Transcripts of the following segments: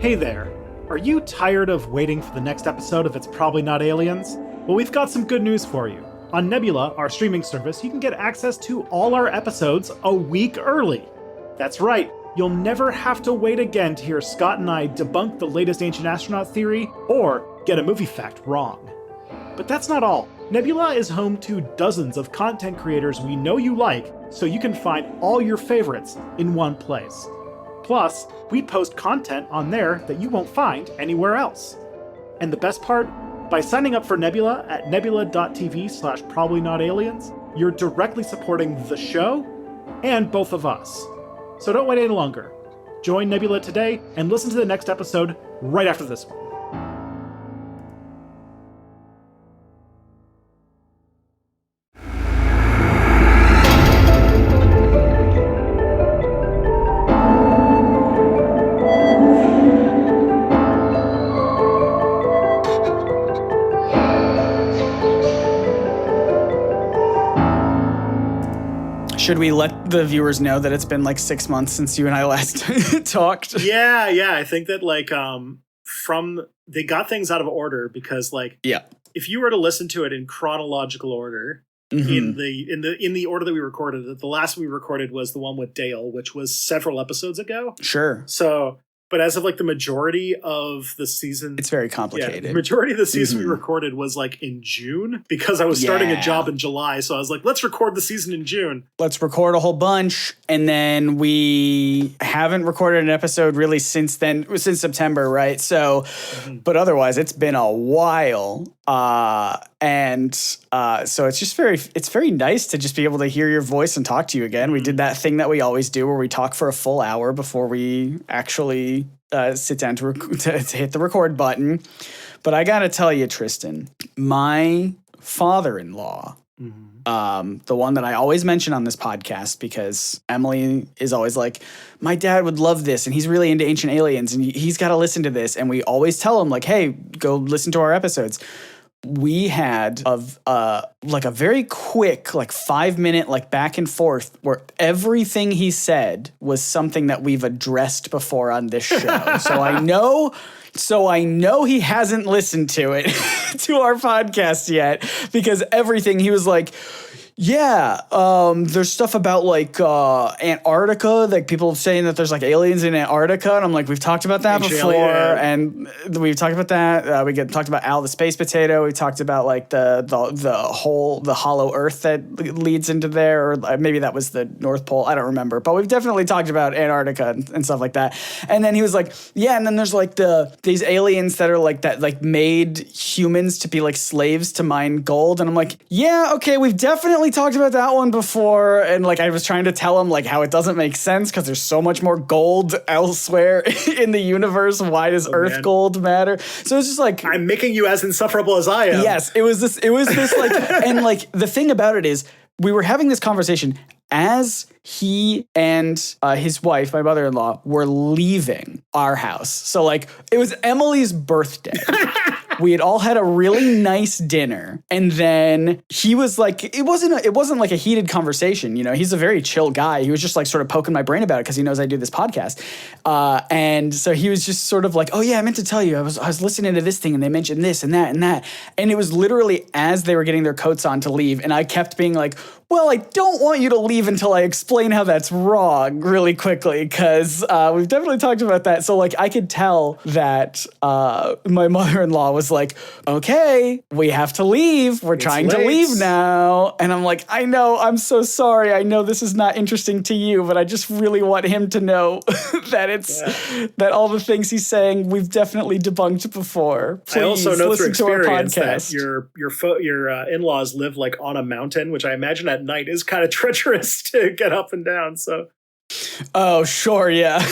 Hey there. Are you tired of waiting for the next episode of It's Probably Not Aliens? Well, we've got some good news for you. On Nebula, our streaming service, you can get access to all our episodes a week early. That's right, you'll never have to wait again to hear Scott and I debunk the latest ancient astronaut theory or get a movie fact wrong. But that's not all. Nebula is home to dozens of content creators we know you like, so you can find all your favorites in one place. Plus, we post content on there that you won't find anywhere else. And the best part? By signing up for Nebula at nebula.tv/probablyNotAliens, you're directly supporting the show and both of us. So don't wait any longer. Join Nebula today and listen to the next episode right after this one. Should we let the viewers know that it's been like 6 months since you and I last talked? Yeah. I think that they got things out of order because if you were to listen to it in chronological order, in the order that we recorded it, the last we recorded was the one with Dale, which was several episodes ago. Sure. But as of the majority of the season, it's very complicated. The majority of the season we recorded was in June because I was starting a job in July. So I was like, let's record the season in June. Let's record a whole bunch. And then we haven't recorded an episode really since then, since September, right? So, but otherwise it's been a while. So it's very nice to just be able to hear your voice and talk to you again. We did that thing that we always do where we talk for a full hour before we actually sit down to hit the record button. But I gotta tell you, Tristan, my father-in-law, the one that I always mention on this podcast because Emily is always like, my dad would love this and he's really into ancient aliens and he's got to listen to this. And we always tell him hey, go listen to our episodes. We had a very quick 5-minute back and forth where everything he said was something that we've addressed before on this show. So I know he hasn't listened to it to our podcast yet because everything he was like, yeah, there's stuff about Antarctica, people saying that there's aliens in Antarctica, and I'm like, we've talked about that before, and we've talked about that. We talked about Al the space potato. We talked about the hollow Earth that leads into there, or maybe that was the North Pole. I don't remember, but we've definitely talked about Antarctica and stuff like that. And then he was like, yeah, and then there's these aliens that are made humans to be slaves to mine gold, and I'm like, yeah, okay, we've definitely talked about that one before, and I was trying to tell him how it doesn't make sense because there's so much more gold elsewhere in the universe. Why does Earth gold matter? So it's just I'm making you as insufferable as I am. Yes, it was this and the thing about it is we were having this conversation as he and his wife, my mother-in-law, were leaving our house. So it was Emily's birthday. We had all had a really nice dinner, and then he was it wasn't a heated conversation. He's a very chill guy. He was just sort of poking my brain about it because he knows I do this podcast, and so he was just sort of oh yeah, I meant to tell you, I was listening to this thing and they mentioned this and that and that, and it was literally as they were getting their coats on to leave, and I kept being well, I don't want you to leave until I explain how that's wrong really quickly because we've definitely talked about that. So I could tell that my mother-in-law was okay, we have to leave. We're trying to leave now. And I'm I know, I'm so sorry. I know this is not interesting to you, but I just really want him to know that that all the things he's saying, we've definitely debunked before. Please, I also know through listen to our experience podcast. that your in-laws live on a mountain, which I imagine at night is kind of treacherous to get up and down. So, oh sure, yeah.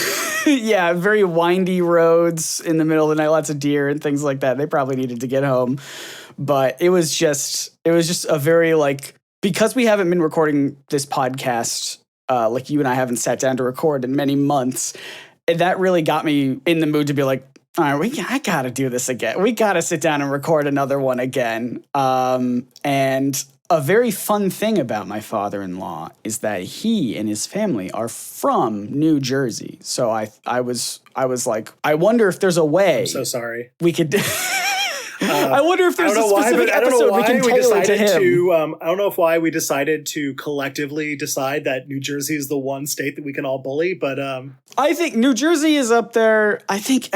Yeah, very windy roads in the middle of the night, lots of deer and things like that. They probably needed to get home. But it was just a very because we haven't been recording this podcast, you and I haven't sat down to record in many months, that really got me in the mood to be All right, I gotta do this again. We gotta sit down and record another one again. And a very fun thing about my father-in-law is that he and his family are from New Jersey. So I was like, I wonder if there's a way. I'm so sorry. We could. I wonder if there's a specific episode we can tailor to him. I don't know why we decided to collectively decide that New Jersey is the one state that we can all bully, but I think New Jersey is up there. I think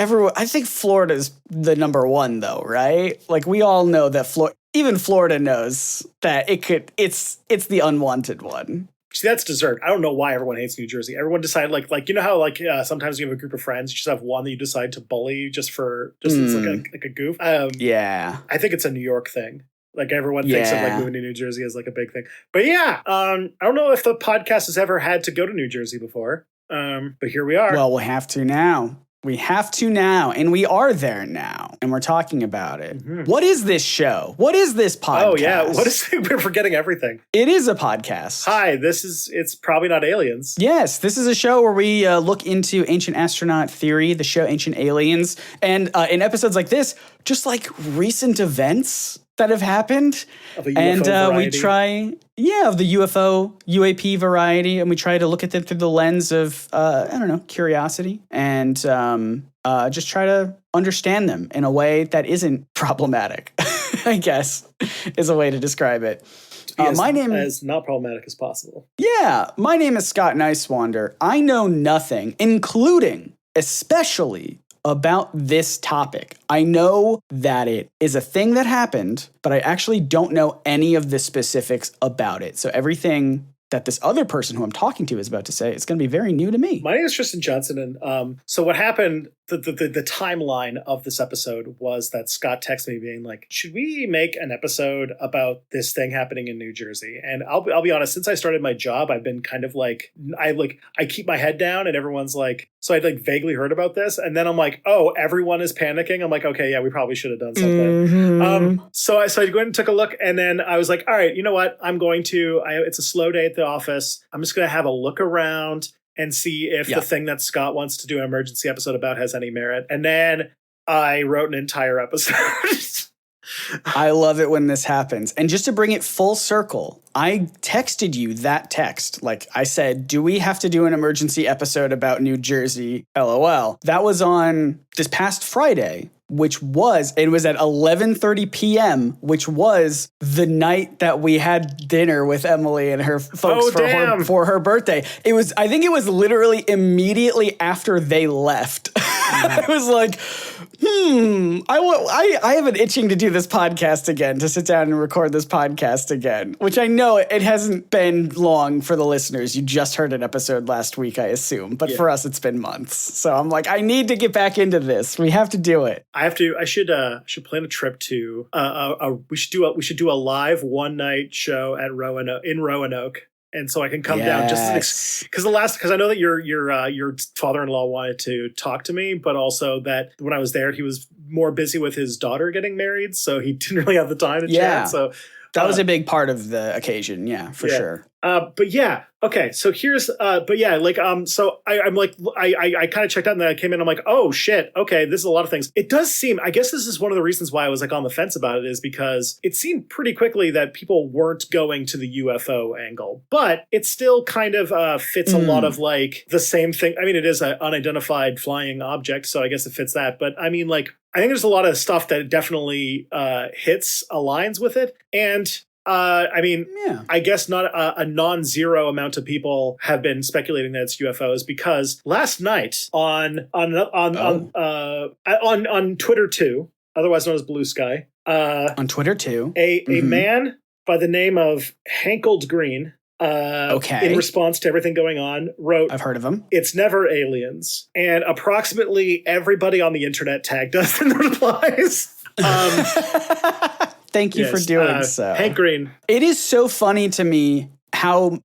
Florida's the number one, though, right? Like, we all know that even Florida knows that it's the unwanted one. See, that's dessert. I don't know why everyone hates New Jersey. Everyone decided like you know how sometimes you have a group of friends, you just have one that you decide to bully just it's like a goof. Yeah, I think it's a New York thing. Like, everyone thinks of like moving to New Jersey as like a big thing. But yeah, I don't know if the podcast has ever had to go to New Jersey before. But here we are. Well, we'll have to now. We have to now, and we are there now, and we're talking about it. Mm-hmm. What is this show? What is this podcast? Oh, yeah. We're forgetting everything. It is a podcast. Hi, it's Probably Not Aliens. Yes, this is a show where we look into ancient astronaut theory, the show Ancient Aliens, and in episodes like this, just like recent events that have happened. Of a UFO variety. We try, of the UAP variety, and we try to look at them through the lens of, curiosity, and just try to understand them in a way that isn't problematic, I guess, is a way to describe it. My name is not problematic as possible. Yeah, my name is Scott Nicewander. I know nothing, including, especially, about this topic. I know that it is a thing that happened, but I actually don't know any of the specifics about it. So everything that this other person who I'm talking to is about to say is going to be very new to me. My name is Tristan Johnson, and so what happened, the timeline of this episode was that Scott texted me being like, should we make an episode about this thing happening in New Jersey? And I'll be honest, since I started my job, I've been kind of like, I keep my head down, and everyone's like, so I'd like vaguely heard about this, and then I'm like, oh, everyone is panicking. I'm like, okay, yeah, we probably should have done something. Mm-hmm. So I went and took a look, and then I was like, all right, you know what? It's a slow day at the office. I'm just going to have a look around and see if the thing that Scott wants to do an emergency episode about has any merit. And then I wrote an entire episode. I love it when this happens. And just to bring it full circle, I texted you that text. Like, I said, do we have to do an emergency episode about New Jersey? LOL. That was on this past Friday, it was at 11:30 p.m., which was the night that we had dinner with Emily and her folks for her birthday. I think it was literally immediately after they left. I was like, I have an itching to do this podcast again, to sit down and record this podcast again, which I know it hasn't been long for the listeners. You just heard an episode last week, I assume, but for us, it's been months. So I'm like, I need to get back into this. We have to do it. I should plan a trip to, we should do a live one night show at Roanoke. And so I can come down just because I know that your father-in-law wanted to talk to me, but also that when I was there, he was more busy with his daughter getting married, so he didn't really have the time to chat. So that was a big part of the occasion, for sure. But yeah, okay. So here's, so I'm like, I kind of checked out, and then I came in, I'm like, oh shit, okay, this is a lot of things. It does seem, I guess this is one of the reasons why I was like on the fence about it, is because it seemed pretty quickly that people weren't going to the UFO angle, but it still kind of fits a lot of like the same thing. I mean, it is an unidentified flying object, so I guess it fits that. But I mean, like, I think there's a lot of stuff that definitely aligns with it. And I guess not a non-zero amount of people have been speculating that it's UFOs, because last night on Twitter too, otherwise known as Blue Sky, on Twitter too, a man by the name of Hankled Green, in response to everything going on, wrote, I've heard of him. It's never aliens. And approximately everybody on the internet tagged us in the replies. Thank you for doing so. Hank Green. It is so funny to me how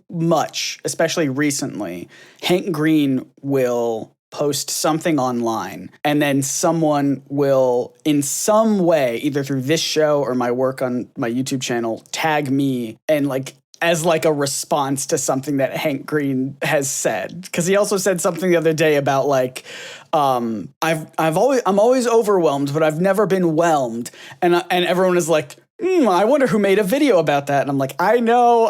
much, especially recently, Hank Green will post something online, and then someone will, in some way, either through this show or my work on my YouTube channel, tag me and like as like a response to something that Hank Green has said, because he also said something the other day about like, I'm always overwhelmed, but I've never been whelmed, and everyone is like, I wonder who made a video about that. And I'm like, I know.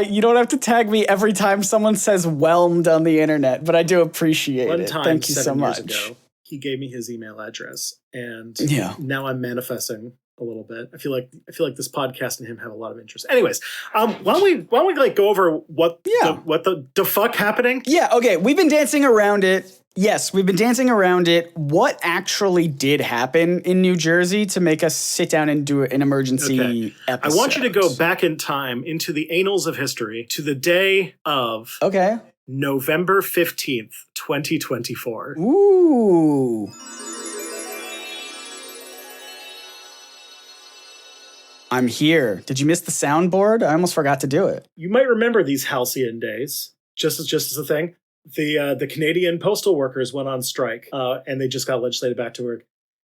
You don't have to tag me every time someone says whelmed on the internet, but I do appreciate it. Thank you so much. 7 years ago, he gave me his email address, and now I'm manifesting a little bit. I feel like this podcast and him have a lot of interest. Anyways, why don't we like go over what the fuck happening? Yeah. Okay. We've been dancing around it. Yes, we've been dancing around it. What actually did happen in New Jersey to make us sit down and do an emergency episode? I want you to go back in time into the annals of history to the day of November 15th, 2024. Ooh. I'm here. Did you miss the soundboard? I almost forgot to do it. You might remember these halcyon days. Just as a thing. The Canadian postal workers went on strike, and they just got legislated back to work.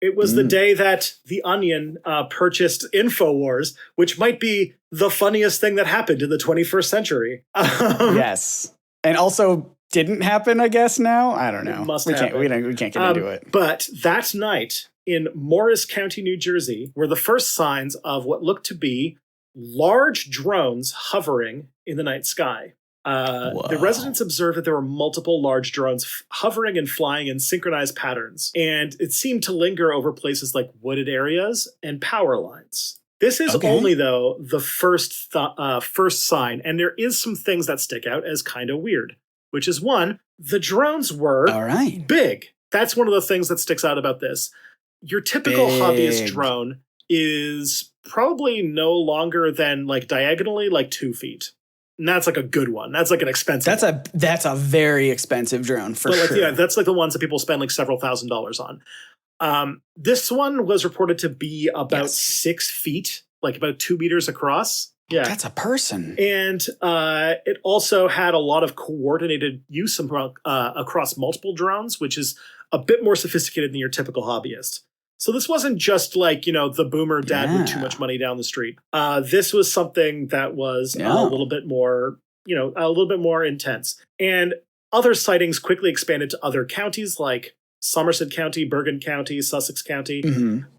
It was the day that The Onion purchased InfoWars, which might be the funniest thing that happened in the 21st century. Yes. And also didn't happen, I guess, now? I don't know. We can't get into it. But that night in Morris County, New Jersey, were the first signs of what looked to be large drones hovering in the night sky. The residents observed that there were multiple large drones hovering and flying in synchronized patterns, and it seemed to linger over places like wooded areas and power lines. This is only, though, the first sign, and there is some things that stick out as kind of weird, which is one, the drones were big. That's one of the things that sticks out about this. Your typical hobbyist drone is probably no longer than like diagonally like 2 feet. And that's like a good one. That's like an expensive one. That's a very expensive drone for sure. Yeah, that's like the ones that people spend like several $1,000s on. This one was reported to be about 6 feet, like about 2 meters across. Yeah, that's a person. And it also had a lot of coordinated use across multiple drones, which is a bit more sophisticated than your typical hobbyist. So this wasn't just like, the boomer dad with too much money down the street. This was something that was a little bit more, a little bit more intense. And other sightings quickly expanded to other counties like Somerset County, Bergen County, Sussex County.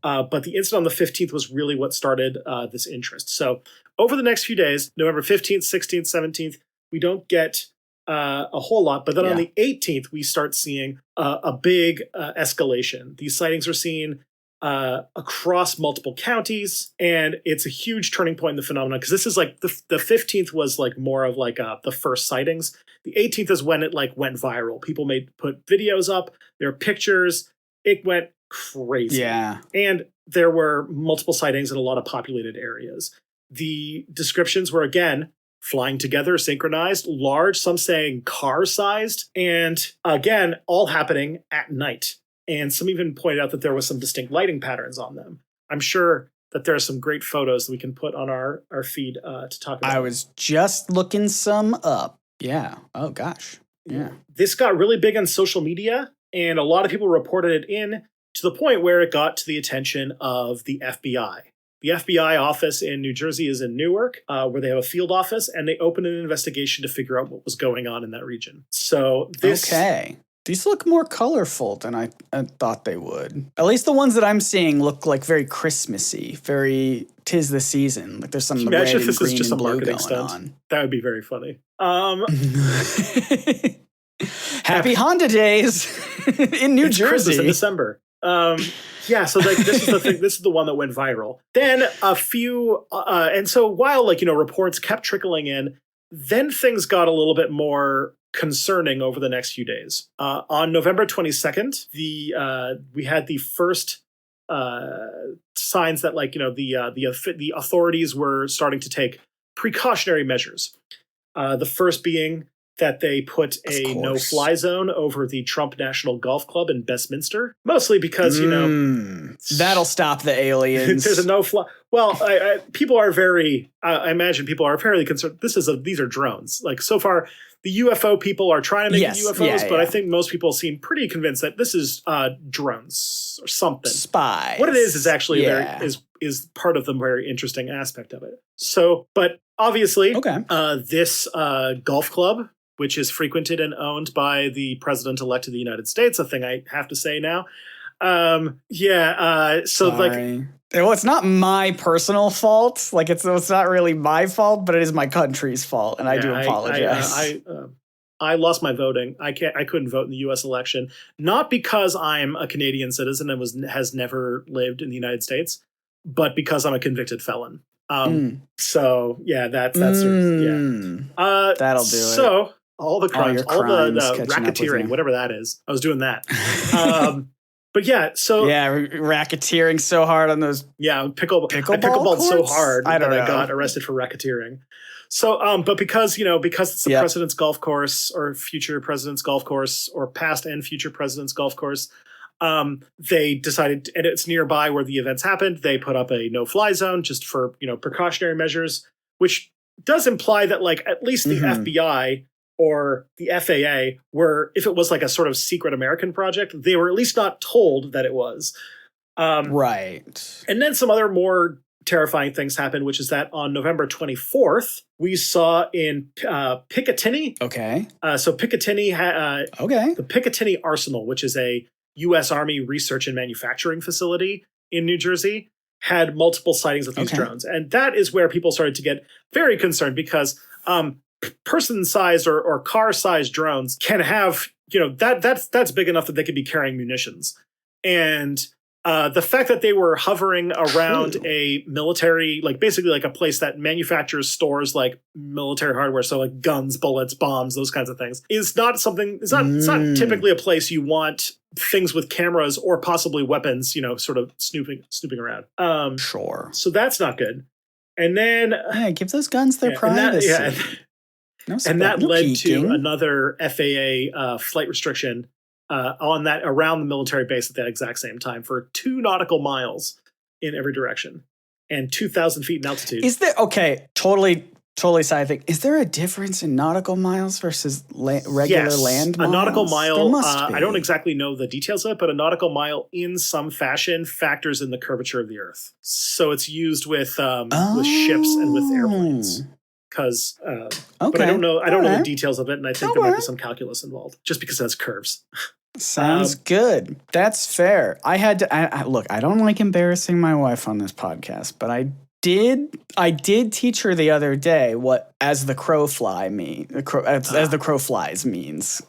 But the incident on the 15th was really what started this interest. So over the next few days, November 15th, 16th, 17th, we don't get a whole lot. But then on the 18th, we start seeing a big escalation. These sightings are seen across multiple counties, and it's a huge turning point in the phenomenon, because this is like the 15th was like more of like the first sightings. The 18th is when it like went viral. People put videos up, there are pictures. It went crazy. And there were multiple sightings in a lot of populated areas. The descriptions were, again, flying together, synchronized, large, some saying car-sized, and again, all happening at night. And some even pointed out that there was some distinct lighting patterns on them. I'm sure that there are some great photos that we can put on our feed to talk about. I was just looking some up. Yeah. Oh, gosh. Yeah. This got really big on social media, and a lot of people reported it in to the point where it got to the attention of the FBI. The FBI office in New Jersey is in Newark, where they have a field office, and they opened an investigation to figure out what was going on in that region. So this... Okay. These look more colorful than I thought they would. At least the ones that I'm seeing look like very Christmassy, very 'tis the season. Like there's some red and green and blue going on. That would be very funny. Happy Honda Days in New Jersey. Christmas in December. So like this is the thing. This is the one that went viral. Then a few, and so while reports kept trickling in, then things got a little bit more concerning over the next few days. On November 22nd, we had the first signs that the authorities were starting to take precautionary measures. The first being that they put a no-fly zone over the Trump National Golf Club in Westminster, mostly because, that'll stop the aliens. There's a no-fly. Well, people are I imagine people are fairly concerned. These are drones. Like, so far, the UFO people are trying to make it UFOs, but I think most people seem pretty convinced that this is drones or something. Spies. What it is actually is part of the very interesting aspect of it. So, but obviously, this golf club, which is frequented and owned by the president-elect of the United States, a thing I have to say now. Sorry. Well, it's not my personal fault. Like it's not really my fault, but it is my country's fault, and I do apologize. I lost my voting. I couldn't vote in the U.S. election, not because I'm a Canadian citizen and has never lived in the United States, but because I'm a convicted felon. So yeah, that's that'll do it. So all the crimes, all the racketeering, whatever that is, I was doing that. But yeah, so racketeering so hard on those. Yeah, pickleballed so hard that I got arrested for racketeering. So, but because it's the president's golf course or future president's golf course or past and future president's golf course, they decided, and it's nearby where the events happened. They put up a no-fly zone just for precautionary measures, which does imply that like at least the FBI or the FAA were, if it was like a sort of secret American project, they were at least not told that it was. Right. And then some other more terrifying things happened, which is that on November 24th, we saw in Picatinny. Okay. So Picatinny the Picatinny Arsenal, which is a U.S. Army research and manufacturing facility in New Jersey, had multiple sightings of these drones. And that is where people started to get very concerned because person-sized or car-sized drones can have, that's big enough that they could be carrying munitions. And the fact that they were hovering around a military, like basically like a place that manufactures, stores like military hardware, so like guns, bullets, bombs, those kinds of things, is not something, it's not typically a place you want things with cameras or possibly weapons, sort of snooping around. Sure. So that's not good. And then give those guns their privacy. And that led to another FAA flight restriction on that around the military base at that exact same time for 2 nautical miles in every direction and 2,000 feet in altitude. Is there totally side thing? Is there a difference in nautical miles versus regular land miles? A nautical mile. There must be. I don't exactly know the details of it, but a nautical mile in some fashion factors in the curvature of the Earth. So it's used with ships and with airplanes. Because, but I don't know the details of it, and I think there might be some calculus involved, just because it has curves. Sounds good. That's fair. I had to look. I don't like embarrassing my wife on this podcast, but I did teach her the other day what "as the crow flies" means.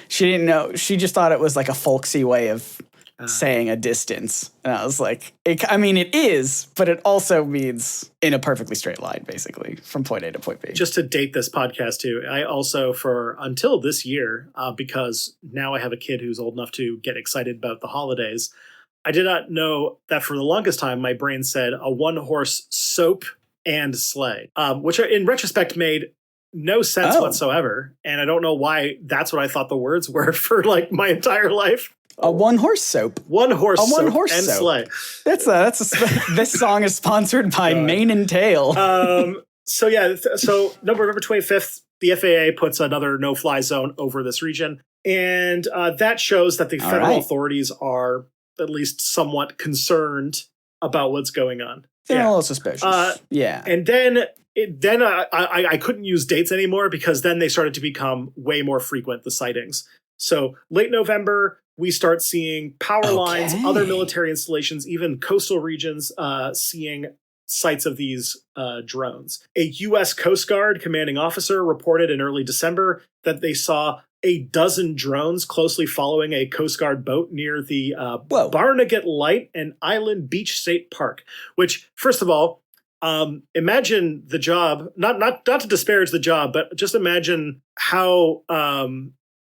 She didn't know. She just thought it was like a folksy way of saying a distance. And I was like, it is, but it also means in a perfectly straight line, basically, from point A to point B. Just to date this podcast too, I also, until this year, because now I have a kid who's old enough to get excited about the holidays, I did not know that for the longest time, my brain said a one-horse soap and sleigh, which in retrospect made no sense whatsoever. And I don't know why that's what I thought the words were for like my entire life. A one-horse soap. One-horse soap and soap. sleigh. This song is sponsored by Mane and Tail. So November 25th, the FAA puts another no-fly zone over this region. And that shows that the federal authorities are at least somewhat concerned about what's going on. They're a little suspicious. And then I couldn't use dates anymore because then they started to become way more frequent, the sightings. So late November, we start seeing power lines, other military installations, even coastal regions seeing sites of these drones. A U.S. Coast Guard commanding officer reported in early December that they saw a dozen drones closely following a Coast Guard boat near the Barnegat Light and Island Beach State Park, which, first of all, imagine the job, not to disparage the job, but just imagine how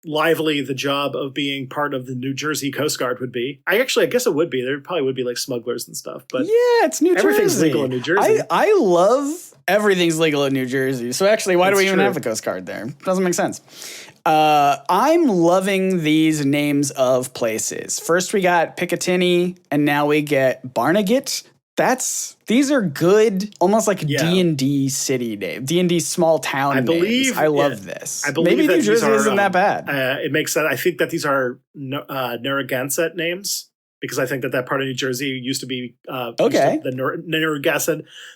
lively the job of being part of the New Jersey Coast Guard would be. I guess it would be. There probably would be like smugglers and stuff, but it's New Jersey. Everything's legal in New Jersey. I love everything's legal in New Jersey. So actually, why do we even have the Coast Guard there? Doesn't make sense. I'm loving these names of places. First we got Picatinny, and now we get Barnegat. These are good, almost like D&D city name, D&D small town names. I love this. I believe maybe New Jersey isn't that bad. It makes sense. I think that these are Narragansett names. because I think that part of New Jersey used to be Okay. The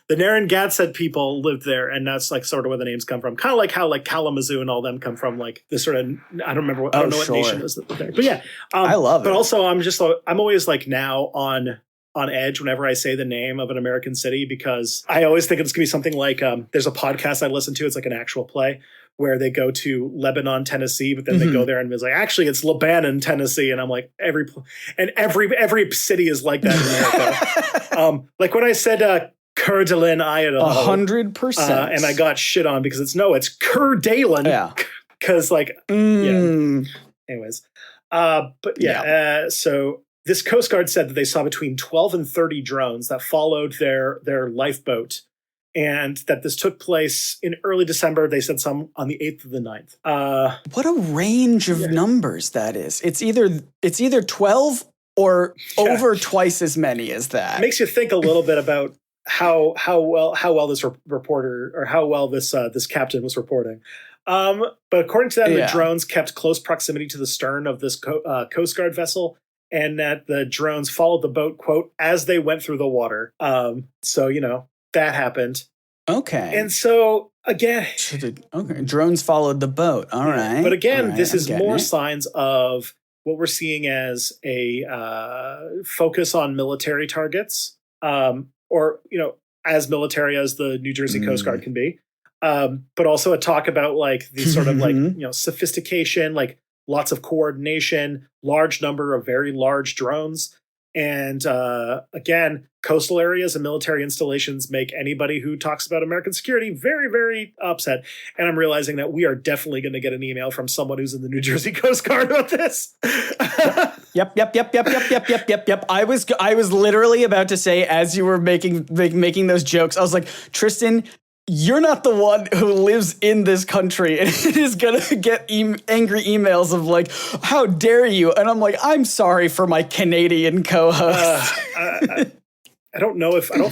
Narragansett people lived there, and that's like sort of where the names come from. Kind of like how like Kalamazoo and all them come from, like this sort of I don't know what nation is there, but yeah, I love it. But also, I'm always like now on edge whenever I say the name of an American city, because I always think it's gonna be something like there's a podcast I listen to. It's like an actual play where they go to Lebanon, Tennessee, but then they go there and it's like, actually it's Lebanon, Tennessee. And I'm like, every city is like that in America. Like when I said Coeur d'Alene, Idaho. 100%. And I got shit on because it's Coeur d'Alene. Yeah. Because like, yeah. Anyways. But yeah, so this Coast Guard said that they saw between 12 and 30 drones that followed their lifeboat, and that this took place in early December. They said some on the 8th of the 9th. What a range of numbers that is. It's either 12 or over twice as many as that. It makes you think a little bit about how well this reporter, or how well this captain was reporting. But according to them, the drones kept close proximity to the stern of this Coast Guard vessel, and that the drones followed the boat, quote, as they went through the water. So, that happened. Okay. And so, again... drones followed the boat. All right. But again, this is more signs of what we're seeing as a focus on military targets, or, as military as the New Jersey Coast Guard can be. But also a talk about, like, the sort of, like, sophistication, like, lots of coordination, large number of very large drones. And again, coastal areas and military installations make anybody who talks about American security very, very upset. And I'm realizing that we are definitely going to get an email from someone who's in the New Jersey Coast Guard about this. Yep. I was literally about to say, as you were making those jokes, I was like, Tristan, you're not the one who lives in this country and is going to get angry emails of like, how dare you? And I'm like, I'm sorry for my Canadian co-host. I don't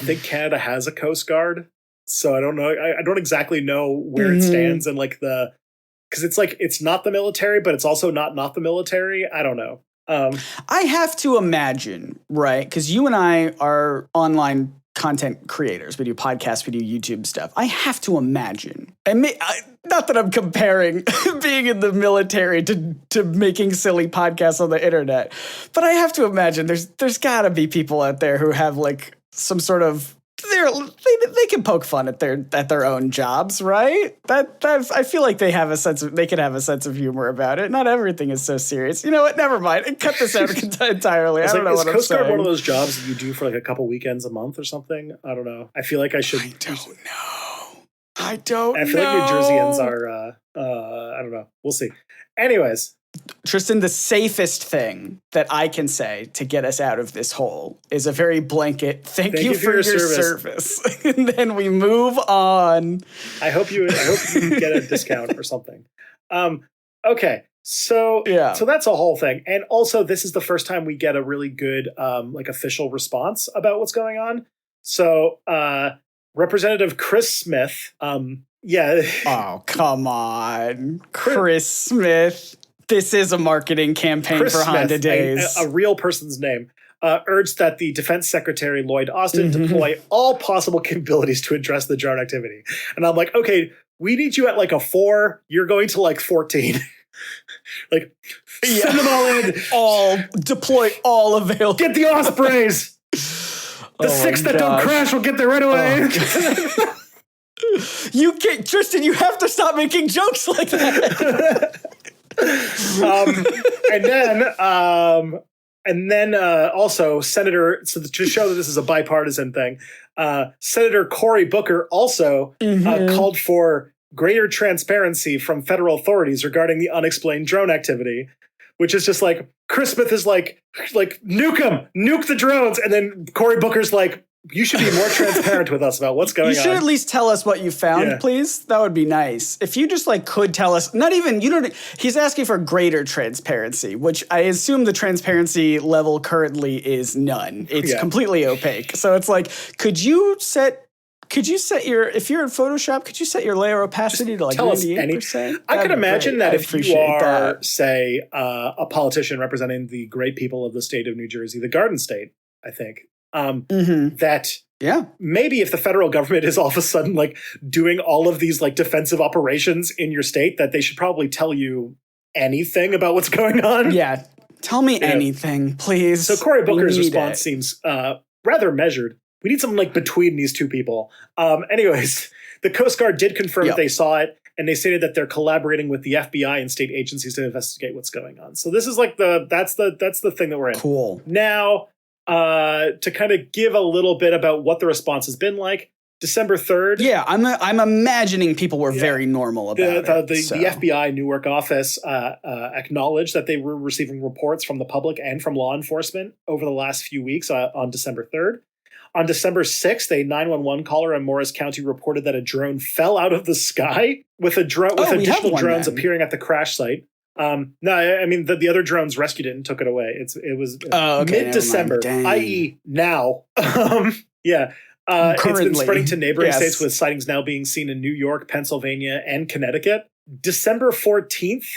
think Canada has a Coast Guard. So I don't know. I don't exactly know where it stands, and like because it's like, it's not the military, but it's also not the military. I don't know. I have to imagine, right? Because you and I are online content creators. We do podcasts, we do YouTube stuff. I have to imagine, and not that I'm comparing being in the military to making silly podcasts on the internet, but I have to imagine there's got to be people out there who have like some sort of they can poke fun at their own jobs, right? That I feel like they could have a sense of humor about it. Not everything is so serious. You know what? Never mind. Cut this out entirely. I don't know what I'm saying. Is Coast Guard one of those jobs that you do for like a couple weekends a month or something? I don't know. I feel like I should. I don't know. I feel like New Jerseyans are. I don't know. We'll see. Anyways. Tristan, the safest thing that I can say to get us out of this hole is a very blanket thank you for your service. And then we move on. I hope you get a discount or something. Okay. So that's a whole thing. And also, this is the first time we get a really good like official response about what's going on. So Representative Chris Smith, Oh, come on. Chris Smith. This is a marketing campaign Chris for Honda Smith, Days. A real person's name. Urged that the Defense Secretary Lloyd Austin deploy all possible capabilities to address the drone activity. And I'm like, okay, we need you at like a 4. You're going to like 14. Like, send them all in. Deploy all available. Get the Ospreys. The 6 that don't crash will get there right away. You can't, Tristan, you have to stop making jokes like that. And then also Senator, so to show that this is a bipartisan thing, Senator Cory Booker also called for greater transparency from federal authorities regarding the unexplained drone activity, which is just like, Chris Smith is like nuke the drones, and then Cory Booker's like, you should be more transparent with us about what's going on. You should at least tell us what you found, please. That would be nice. If you just like could tell us, he's asking for greater transparency, which I assume the transparency level currently is none. It's completely opaque. So it's like, could you set Could you set if you're in Photoshop, could you set your layer opacity to like tell us 98%? I could imagine that if you are, that. say, a politician representing the great people of the state of New Jersey, the Garden State, I think, that maybe if the federal government is all of a sudden like doing all of these like defensive operations in your state, that they should probably tell you anything about what's going on. Yeah. Tell me anything, please. So Cory Booker's response seems rather measured. We need something like between these two people. Anyways, the Coast Guard did confirm that they saw it, and they stated that they're collaborating with the FBI and state agencies to investigate what's going on. So this is like that's the thing that we're in. Cool. Now, to kind of give a little bit about what the response has been like, December 3rd. Yeah, I'm imagining people were very normal about the FBI Newark office acknowledged that they were receiving reports from the public and from law enforcement over the last few weeks on December 3rd. On December 6th, a 911 caller in Morris County reported that a drone fell out of the sky with additional drones appearing at the crash site. No, I mean the other drones rescued it and took it away. It was mid-December, i.e. now. Yeah. It's been spreading to neighboring states with sightings now being seen in New York, Pennsylvania, and Connecticut. December 14th,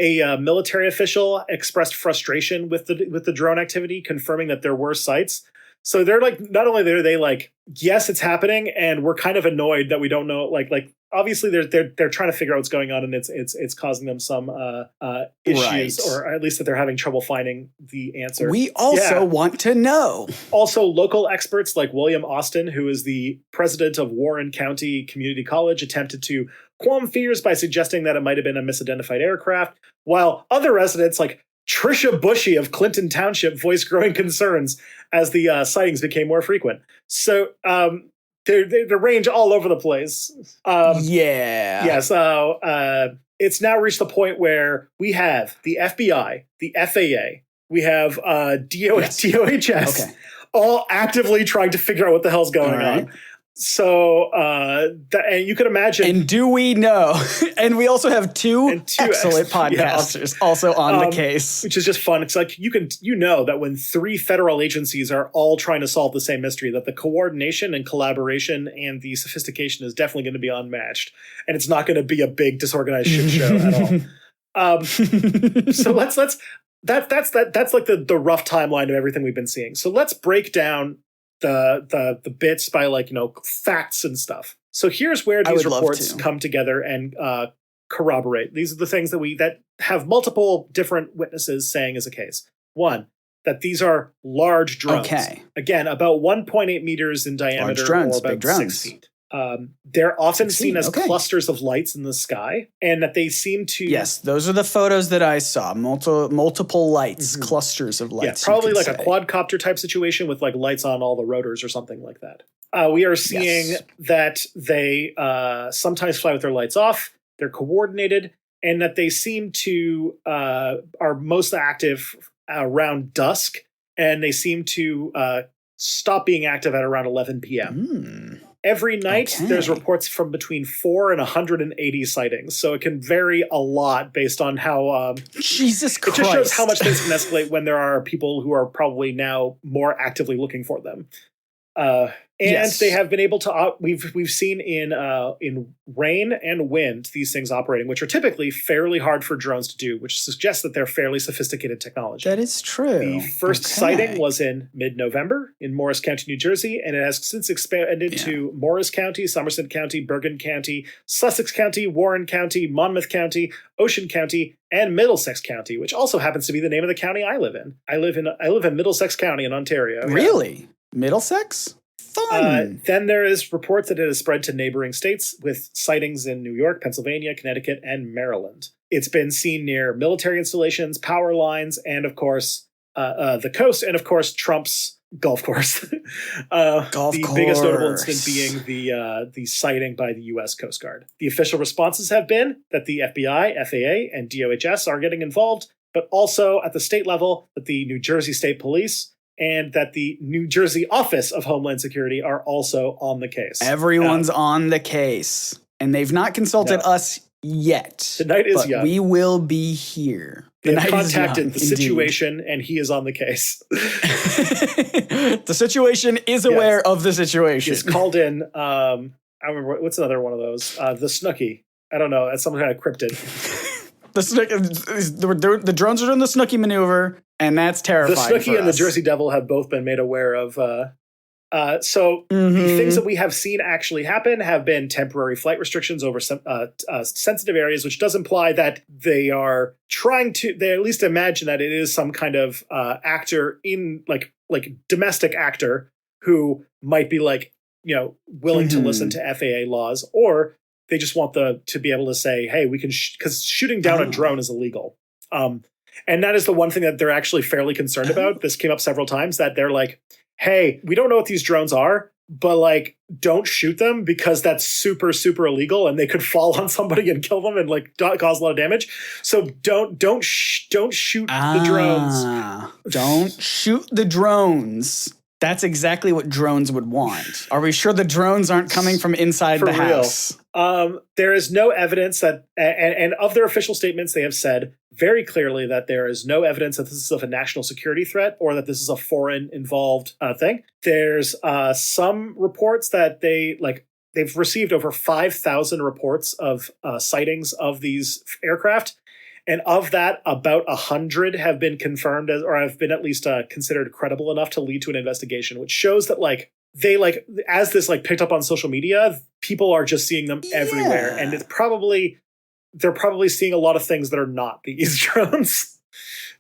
a military official expressed frustration with the drone activity, confirming that there were sights. So they're like, not only are they like, yes, it's happening, and we're kind of annoyed that we don't know. Like obviously they're trying to figure out what's going on, and it's causing them some issues, or at least that they're having trouble finding the answer. We also want to know. Also, local experts like William Austin, who is the president of Warren County Community College, attempted to quell fears by suggesting that it might have been a misidentified aircraft, while other residents like Tricia Bushy of Clinton Township voiced growing concerns as the sightings became more frequent. So they range all over the place. Yeah. So it's now reached the point where we have the FBI, the FAA, we have DOHS, all actively trying to figure out what the hell's going on. So, and you can imagine. And do we know? And we also have two excellent podcasters also on the case, which is just fun. It's like you know that when three federal agencies are all trying to solve the same mystery, that the coordination and collaboration and the sophistication is definitely going to be unmatched, and it's not going to be a big disorganized shit show at all. So that's like the rough timeline of everything we've been seeing. So let's break down the bits by facts and stuff. So here's where these reports come together and corroborate. These are the things that have multiple different witnesses saying is the case. One, that these are large drones. Again, about 1.8 meters in diameter, or about 6 feet. They're often seen as clusters of lights in the sky, and that they seem to... Yes, those are the photos that I saw. Multiple lights, clusters of lights. Yeah, probably like a quadcopter type situation with like lights on all the rotors or something like that. We are seeing that they sometimes fly with their lights off, they're coordinated, and that they seem to are most active around dusk, and they seem to stop being active at around 11 p.m. Every night, there's reports from between 4 and 180 sightings. So it can vary a lot based on how... Jesus Christ. It just shows how much things can escalate when there are people who are probably now more actively looking for them. And they have been able to... We've seen in rain and wind these things operating, which are typically fairly hard for drones to do, which suggests that they're fairly sophisticated technology. That is true. The first sighting was in mid-November in Morris County, New Jersey, and it has since expanded to Morris County, Somerset County, Bergen County, Sussex County, Warren County, Monmouth County, Ocean County, and Middlesex County, which also happens to be the name of the county I live in. I live in Middlesex County in Ontario. Really? Middlesex? Fun. Then there is reports that it has spread to neighboring states with sightings in New York, Pennsylvania, Connecticut, and Maryland. It's been seen near military installations, power lines, and of course, the coast, and of course, Trump's golf course. The biggest notable incident being the sighting by the U.S. Coast Guard. The official responses have been that the FBI, FAA, and DOHS are getting involved, but also at the state level that the New Jersey State Police and that the New Jersey Office of Homeland Security are also on the case. Everyone's on the case. And they've not consulted us yet. Tonight is young. We will be here. They have night is contacted young, the indeed. situation, and he is on the case. The situation is aware of the situation. He's called in. I remember what's another one of those. The Snooky. I don't know. That's some kind of cryptid. The drones are doing the Snooky maneuver, and that's terrifying. The Snooky for and the us. Jersey Devil have both been made aware of. So Mm-hmm. the things that we have seen actually happen have been temporary flight restrictions over some sensitive areas, which does imply that they are trying to. They at least imagine that it is some kind of actor in like domestic actor who might be willing to listen to FAA laws, or they just want to be able to say, hey, we can, because shooting down a drone is illegal. And that is the one thing that they're actually fairly concerned about. This came up several times, that they're like, hey, we don't know what these drones are, but don't shoot them because that's super, super illegal and they could fall on somebody and kill them and cause a lot of damage. So don't shoot the drones. Don't shoot the drones. That's exactly what drones would want. Are we sure the drones aren't coming from inside the house? There is no evidence that, and of their official statements, they have said very clearly that there is no evidence that this is of a national security threat or that this is a foreign involved thing. There's some reports that they've received over 5,000 reports of sightings of these aircraft. And of that, about 100 have been confirmed or have been at least considered credible enough to lead to an investigation, which shows that they as this picked up on social media, people are just seeing them everywhere, and they're probably seeing a lot of things that are not these drones.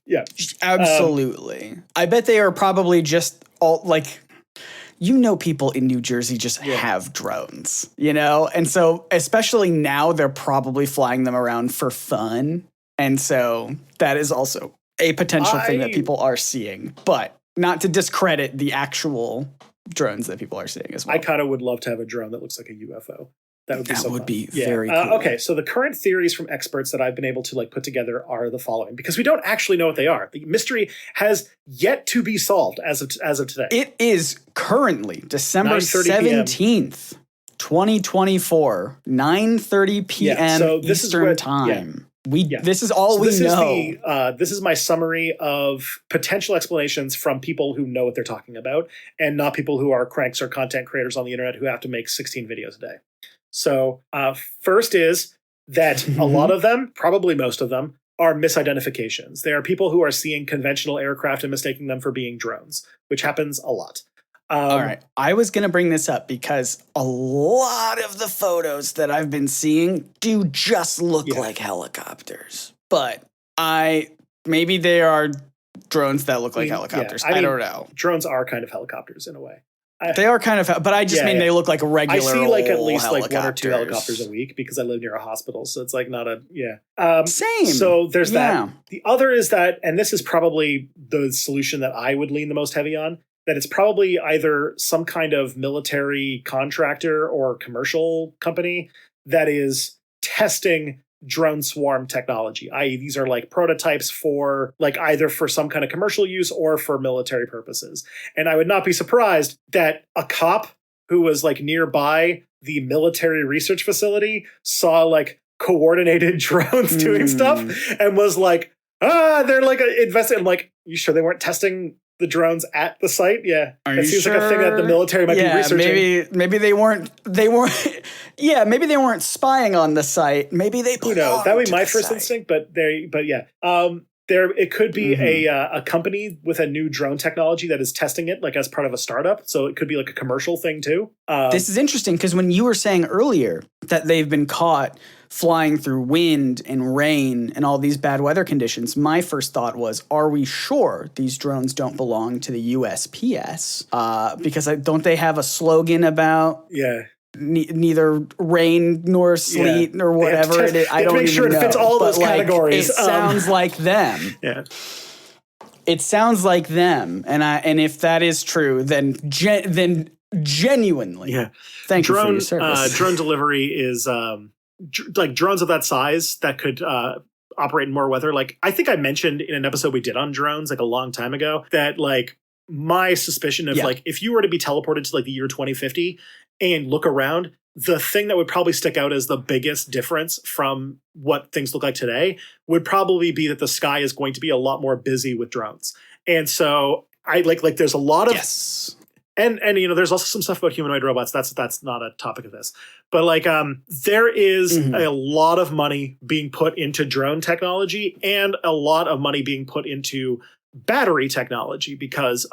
Yeah, absolutely. I bet they are probably just all people in New Jersey just have drones, and so especially now they're probably flying them around for fun. And so that is also a potential thing that people are seeing, but not to discredit the actual drones that people are seeing as well. I kind of would love to have a drone that looks like a UFO. That would be very cool. Okay, so the current theories from experts that I've been able to put together are the following, because we don't actually know what they are. The mystery has yet to be solved as of today. It is currently December 17th, 2024, 9:30 p.m. Eastern Time. This is all we know. This is my summary of potential explanations from people who know what they're talking about, and not people who are cranks or content creators on the internet who have to make 16 videos a day. So first is that a lot of them, probably most of them, are misidentifications. There are people who are seeing conventional aircraft and mistaking them for being drones, which happens a lot. All right. I was going to bring this up because a lot of the photos that I've been seeing do just look like helicopters. But maybe they are drones that look like helicopters. I don't know. Drones are kind of helicopters in a way. They are kind of, but I just mean they look like regular. I see at least 1 or 2 helicopters a week because I live near a hospital, so it's not a same. So there's that. The other is that, and this is probably the solution that I would lean the most heavy on, that it's probably either some kind of military contractor or commercial company that is testing drone swarm technology, i.e. these are prototypes for either for some kind of commercial use or for military purposes. And I would not be surprised that a cop who was nearby the military research facility saw coordinated drones doing stuff and was they're investing. I'm you sure they weren't testing the drones at the site? Yeah. It seems like a thing that the military might be researching. Maybe they weren't maybe they weren't spying on the site. Maybe they Who knows? That would be my first instinct, but it could be a company with a new drone technology that is testing it as part of a startup. So it could be a commercial thing too. This is interesting because when you were saying earlier that they've been caught flying through wind and rain and all these bad weather conditions, my first thought was, are we sure these drones don't belong to the USPS? Because don't they have a slogan about neither rain nor sleet or whatever it is? I don't make sure even it fits know. all those categories. It sounds like them. Yeah. It sounds like them, and if that is true, then genuinely, thank you for your service. Drone delivery is drones of that size that could operate in more weather. I think I mentioned in an episode we did on drones a long time ago that my suspicion of if you were to be teleported to the year 2050 and look around, the thing that would probably stick out as the biggest difference from what things look like today would probably be that the sky is going to be a lot more busy with drones. And so I like there's a lot of Yes. and there's also some stuff about humanoid robots. That's not a topic of this. But there is a lot of money being put into drone technology and a lot of money being put into battery technology because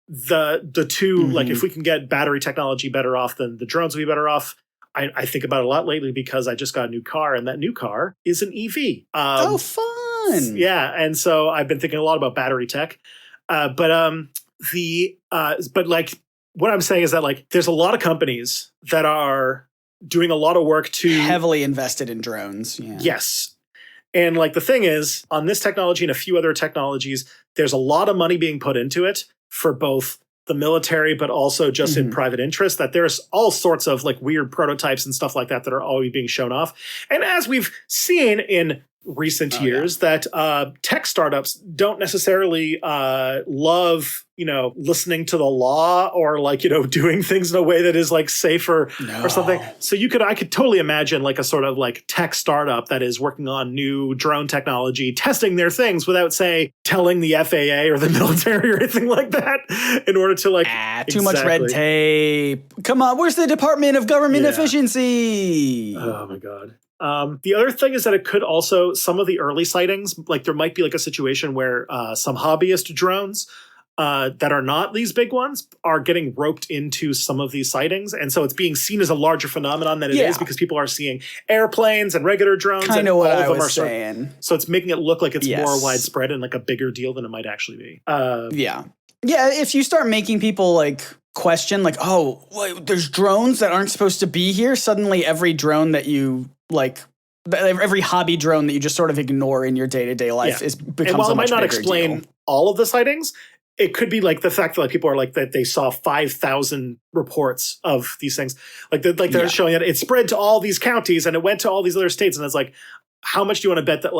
the two, like if we can get battery technology better off, then the drones will be better off. I think about it a lot lately because I just got a new car, and that new car is an EV. Oh, fun. Yeah, and so I've been thinking a lot about battery tech. But what I'm saying is that there's a lot of companies that are doing a lot of work to heavily invested in drones. Yeah. Yes. And the thing is, on this technology and a few other technologies, there's a lot of money being put into it for both the military, but also just in private interest, that there's all sorts of weird prototypes and stuff like that that are always being shown off. And as we've seen in recent years, that tech startups don't necessarily love listening to the law or doing things in a way that is safer or something. So I could totally imagine a sort of tech startup that is working on new drone technology, testing their things without telling the FAA or the military or anything like that in order to too much red tape. Come on, where's the Department of Government Efficiency? Oh my God. The other thing is that it could also, some of the early sightings, there might be a situation where some hobbyist drones that are not these big ones are getting roped into some of these sightings. And so it's being seen as a larger phenomenon than it is because people are seeing airplanes and regular drones. Kind of what I was saying. So it's making it look like it's more widespread and a bigger deal than it might actually be. Yeah, if you start making people question oh, wait, there's drones that aren't supposed to be here, suddenly every drone that you every hobby drone that you just sort of ignore in your day-to-day life becomes and while a it might much not bigger explain deal. all of the sightings, it could be the fact that people are that they saw 5,000 reports of these things. They're showing that it spread to all these counties and it went to all these other states. And it's how much do you want to bet that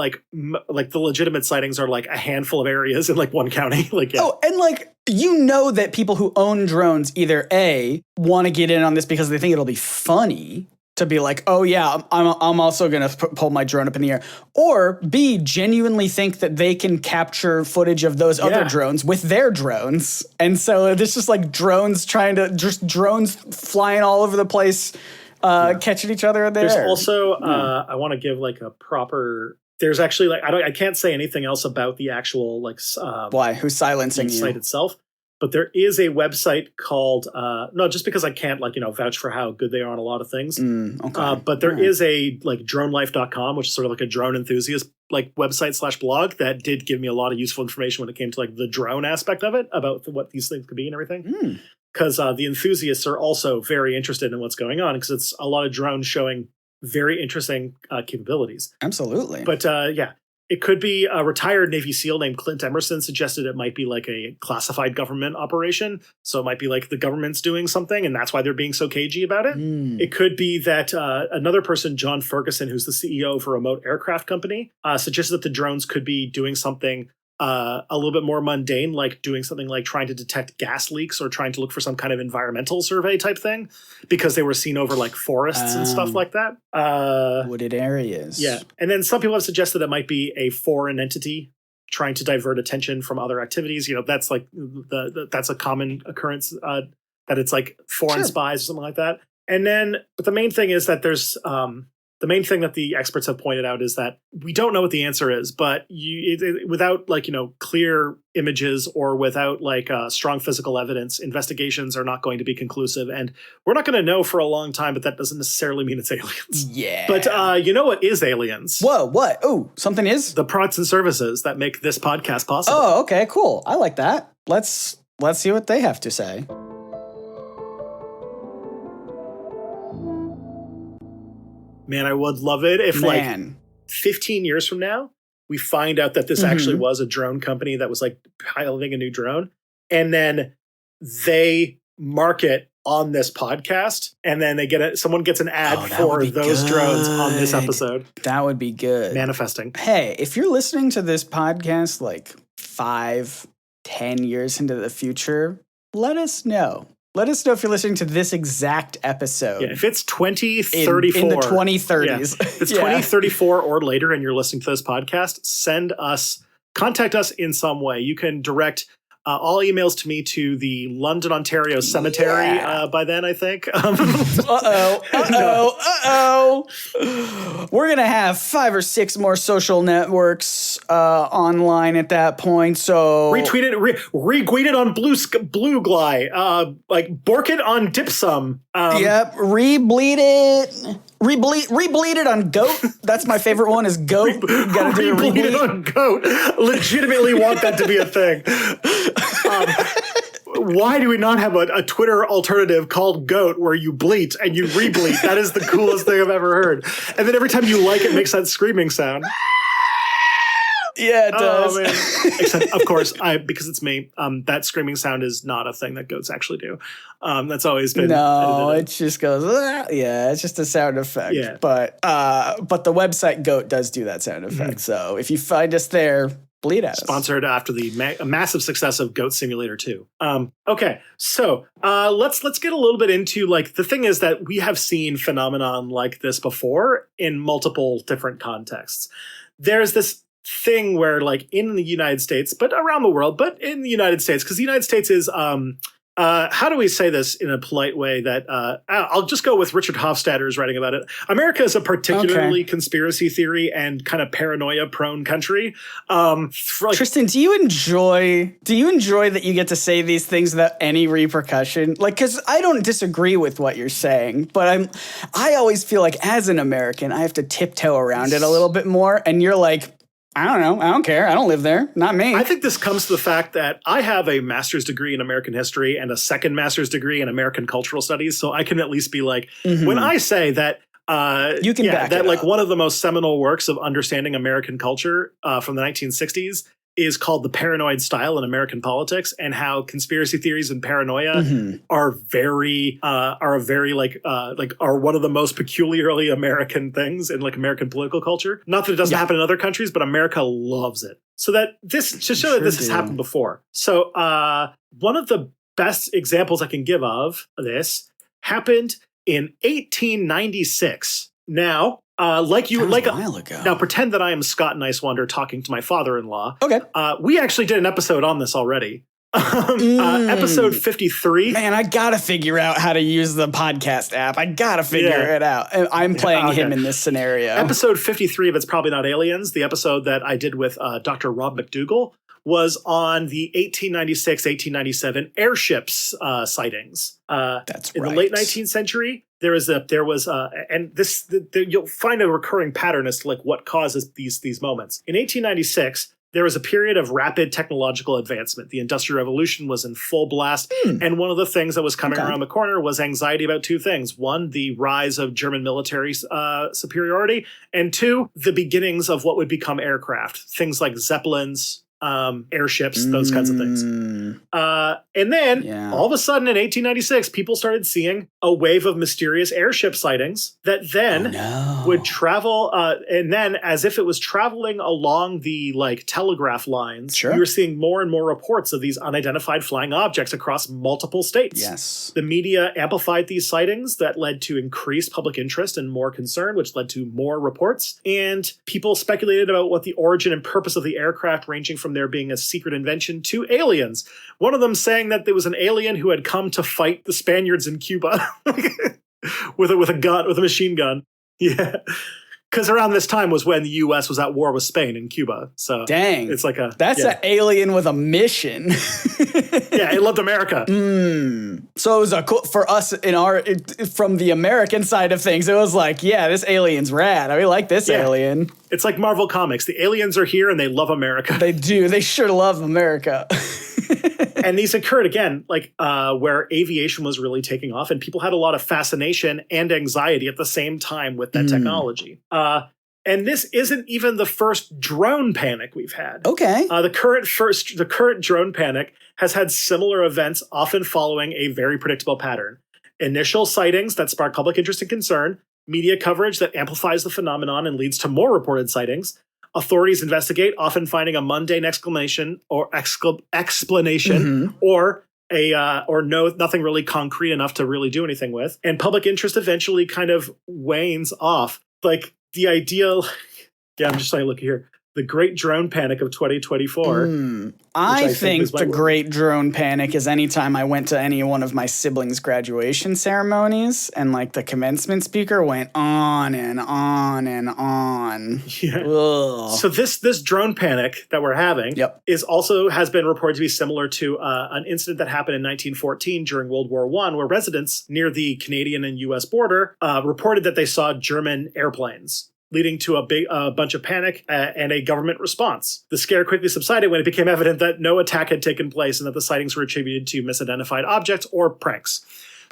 the legitimate sightings are a handful of areas in one county? Oh, and that people who own drones either A, want to get in on this because they think it'll be funny to be oh yeah, I'm also going to pull my drone up in the air, or B, genuinely think that they can capture footage of those other drones with their drones. And so there's just drones flying all over the place, catching each other in the air. There's also, I want to give a proper, there's actually I can't say anything else about the actual why? Who's silencing you? Site itself. But there is a website called, no, just because I can't vouch for how good they are on a lot of things. Okay. But there is a dronelife.com, which is sort of a drone enthusiast website / blog that did give me a lot of useful information when it came to the drone aspect of it, about what these things could be and everything. Because the enthusiasts are also very interested in what's going on, because it's a lot of drones showing very interesting capabilities. Absolutely. But it could be a retired Navy SEAL named Clint Emerson suggested it might be a classified government operation. So it might be the government's doing something, and that's why they're being so cagey about it. It could be that another person, John Ferguson, who's the CEO of a remote aircraft company, suggested that the drones could be doing something a little bit more mundane, doing something trying to detect gas leaks or trying to look for some kind of environmental survey type thing, because they were seen over forests and stuff like that. Wooded areas. Yeah. And then some people have suggested it might be a foreign entity trying to divert attention from other activities. That's that's a common occurrence, that it's foreign spies or something like that. And then, but the main thing is that there's, the main thing that the experts have pointed out is that we don't know what the answer is, but without clear images or without strong physical evidence, investigations are not going to be conclusive, and we're not going to know for a long time. But that doesn't necessarily mean it's aliens. Yeah. But what is aliens? Whoa, what? Oh, something is? The products and services that make this podcast possible. Oh, okay, cool. I like that. Let's see what they have to say. Man, I would love it if 15 years from now, we find out that this actually was a drone company that was piloting a new drone. And then they market on this podcast, and then someone gets an ad for those drones on this episode. That would be good. Manifesting. Hey, if you're listening to this podcast 5-10 years into the future, let us know. Let us know if you're listening to this exact episode. Yeah, if it's 2034. In the 2030s. Yeah, if it's 2034 or later and you're listening to this podcast, contact us in some way. You can direct all emails to me to the London, Ontario cemetery by then, I think. We're going to have 5 or 6 more social networks online at that point. So retweet it, retweet it on Blue Gly, like bork it on Dipsum. Yep, rebleed it. Rebleed it on Goat. That's my favorite one is Goat. You gotta do rebleed it on Goat. Legitimately want that to be a thing. Why do we not have a Twitter alternative called Goat where you bleat and you rebleat? That is the coolest thing I've ever heard. And then every time you like it, makes that screaming sound. Yeah, it does. Oh, man. Except, of course, because it's me, that screaming sound is not a thing that goats actually do. That's always been it just goes. Yeah, it's just a sound effect. Yeah. But the website Goat does do that sound effect. So if you find us there, bleed at us. Sponsored after the massive success of Goat Simulator 2. Okay, so let's get a little bit into, like, the thing is that we have seen phenomenon like this before in multiple different contexts. There's this thing where, like, in the United States, but around the world, but in the United States, because the United States is how do we say this in a polite way that I'll just go with Richard Hofstadter's writing about it. America is a particularly conspiracy theory and kind of paranoia prone country. Tristan, do you enjoy that you get to say these things without any repercussion? Like, because I don't disagree with what you're saying, but I always feel like as an American, I have to tiptoe around it a little bit more. And you're like, I don't know. I don't care. I don't live there. Not me. I think this comes to the fact that I have a master's degree in American history and a second master's degree in American cultural studies. So I can at least be like, when I say that, you can back that it like up. one of the most seminal works of understanding American culture from the 1960s is called The Paranoid Style in American Politics, and how conspiracy theories and paranoia are one of the most peculiarly American things in, like, American political culture. Not that it doesn't happen in other countries, but America loves it. So that this to show that this has happened before. So one of the best examples I can give of this happened in 1896. Now, a while ago. Now, pretend that I am Scott Nicewander talking to my father-in-law. Okay. We actually did an episode on this already. Episode 53. Man, I gotta figure out how to use the podcast app. I gotta figure it out. I'm playing him in this scenario. Episode 53 of It's Probably Not Aliens, the episode that I did with Dr. Rob McDougall, was on the 1896-1897 airships sightings. That's in right. the late 19th century. You'll find a recurring pattern as to, like, what causes these moments. In 1896, there was a period of rapid technological advancement. The Industrial Revolution was in full blast. And one of the things that was coming around the corner was anxiety about two things. One, the rise of German military superiority. And two, the beginnings of what would become aircraft. Things like Zeppelins, airships, those kinds of things. And then all of a sudden in 1896, people started seeing a wave of mysterious airship sightings that then would travel. And then, as if it was traveling along the, like, telegraph lines, you were seeing more and more reports of these unidentified flying objects across multiple states. Yes. The media amplified these sightings that led to increased public interest and more concern, which led to more reports. And people speculated about what the origin and purpose of the aircraft, ranging from there being a secret invention to aliens. One of them saying that there was an alien who had come to fight the Spaniards in Cuba with a machine gun. Yeah. Because around this time was when the U.S. was at war with Spain and Cuba. So dang, it's like that's an alien with a mission. Yeah, it loved America. So it was for us from the American side of things. It was like, yeah, this alien's rad. I like this alien. It's like Marvel Comics. The aliens are here and they love America. They do. They sure love America. And these occurred again, like where aviation was really taking off, and people had a lot of fascination and anxiety at the same time with that technology. And this isn't even the first drone panic we've had. Okay. The current drone panic has had similar events, often following a very predictable pattern. Initial sightings that spark public interest and concern, media coverage that amplifies the phenomenon and leads to more reported sightings. Authorities investigate, often finding a mundane explanation, or nothing really concrete enough to really do anything with. And public interest eventually kind of wanes off. Like the ideal, yeah, I'm just trying to look here. The Great Drone Panic of 2024. I think the Great Drone Panic is anytime I went to any one of my siblings' graduation ceremonies and like the commencement speaker went on and on and on. Yeah. Ugh. So this drone panic that we're having has been reported to be similar to an incident that happened in 1914 during World War I, where residents near the Canadian and U.S. border reported that they saw German airplanes, leading to a bunch of panic and a government response. The scare quickly subsided when it became evident that no attack had taken place and that the sightings were attributed to misidentified objects or pranks.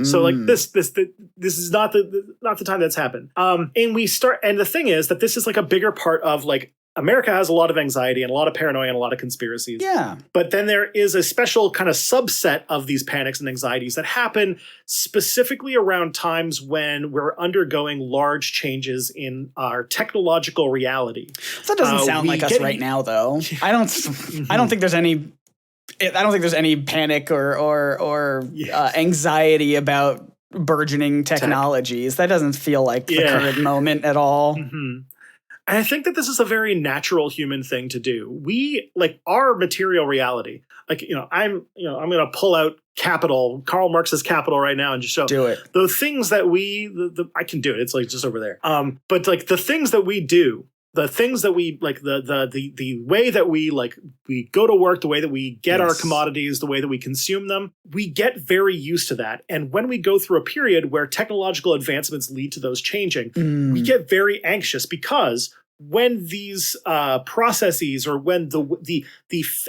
So like this is not the time that's happened. And the thing is that this is like a bigger part of like America has a lot of anxiety and a lot of paranoia and a lot of conspiracies. Yeah. But then there is a special kind of subset of these panics and anxieties that happen specifically around times when we're undergoing large changes in our technological reality. That doesn't sound like us right now, though. I don't think there's any. I don't think there's any panic or anxiety about burgeoning technologies. That doesn't feel like the current moment at all. Mm-hmm. And I think that this is a very natural human thing to do. We like our material reality. Like, I'm going to pull out Karl Marx's Capital right now and just show the things that I can do it. It's like just over there. But like the things that we do, the things that we like, the way that we go to work, the way that we get our commodities, the way that we consume them, we get very used to that. And when we go through a period where technological advancements lead to those changing, we get very anxious because when these processes or when the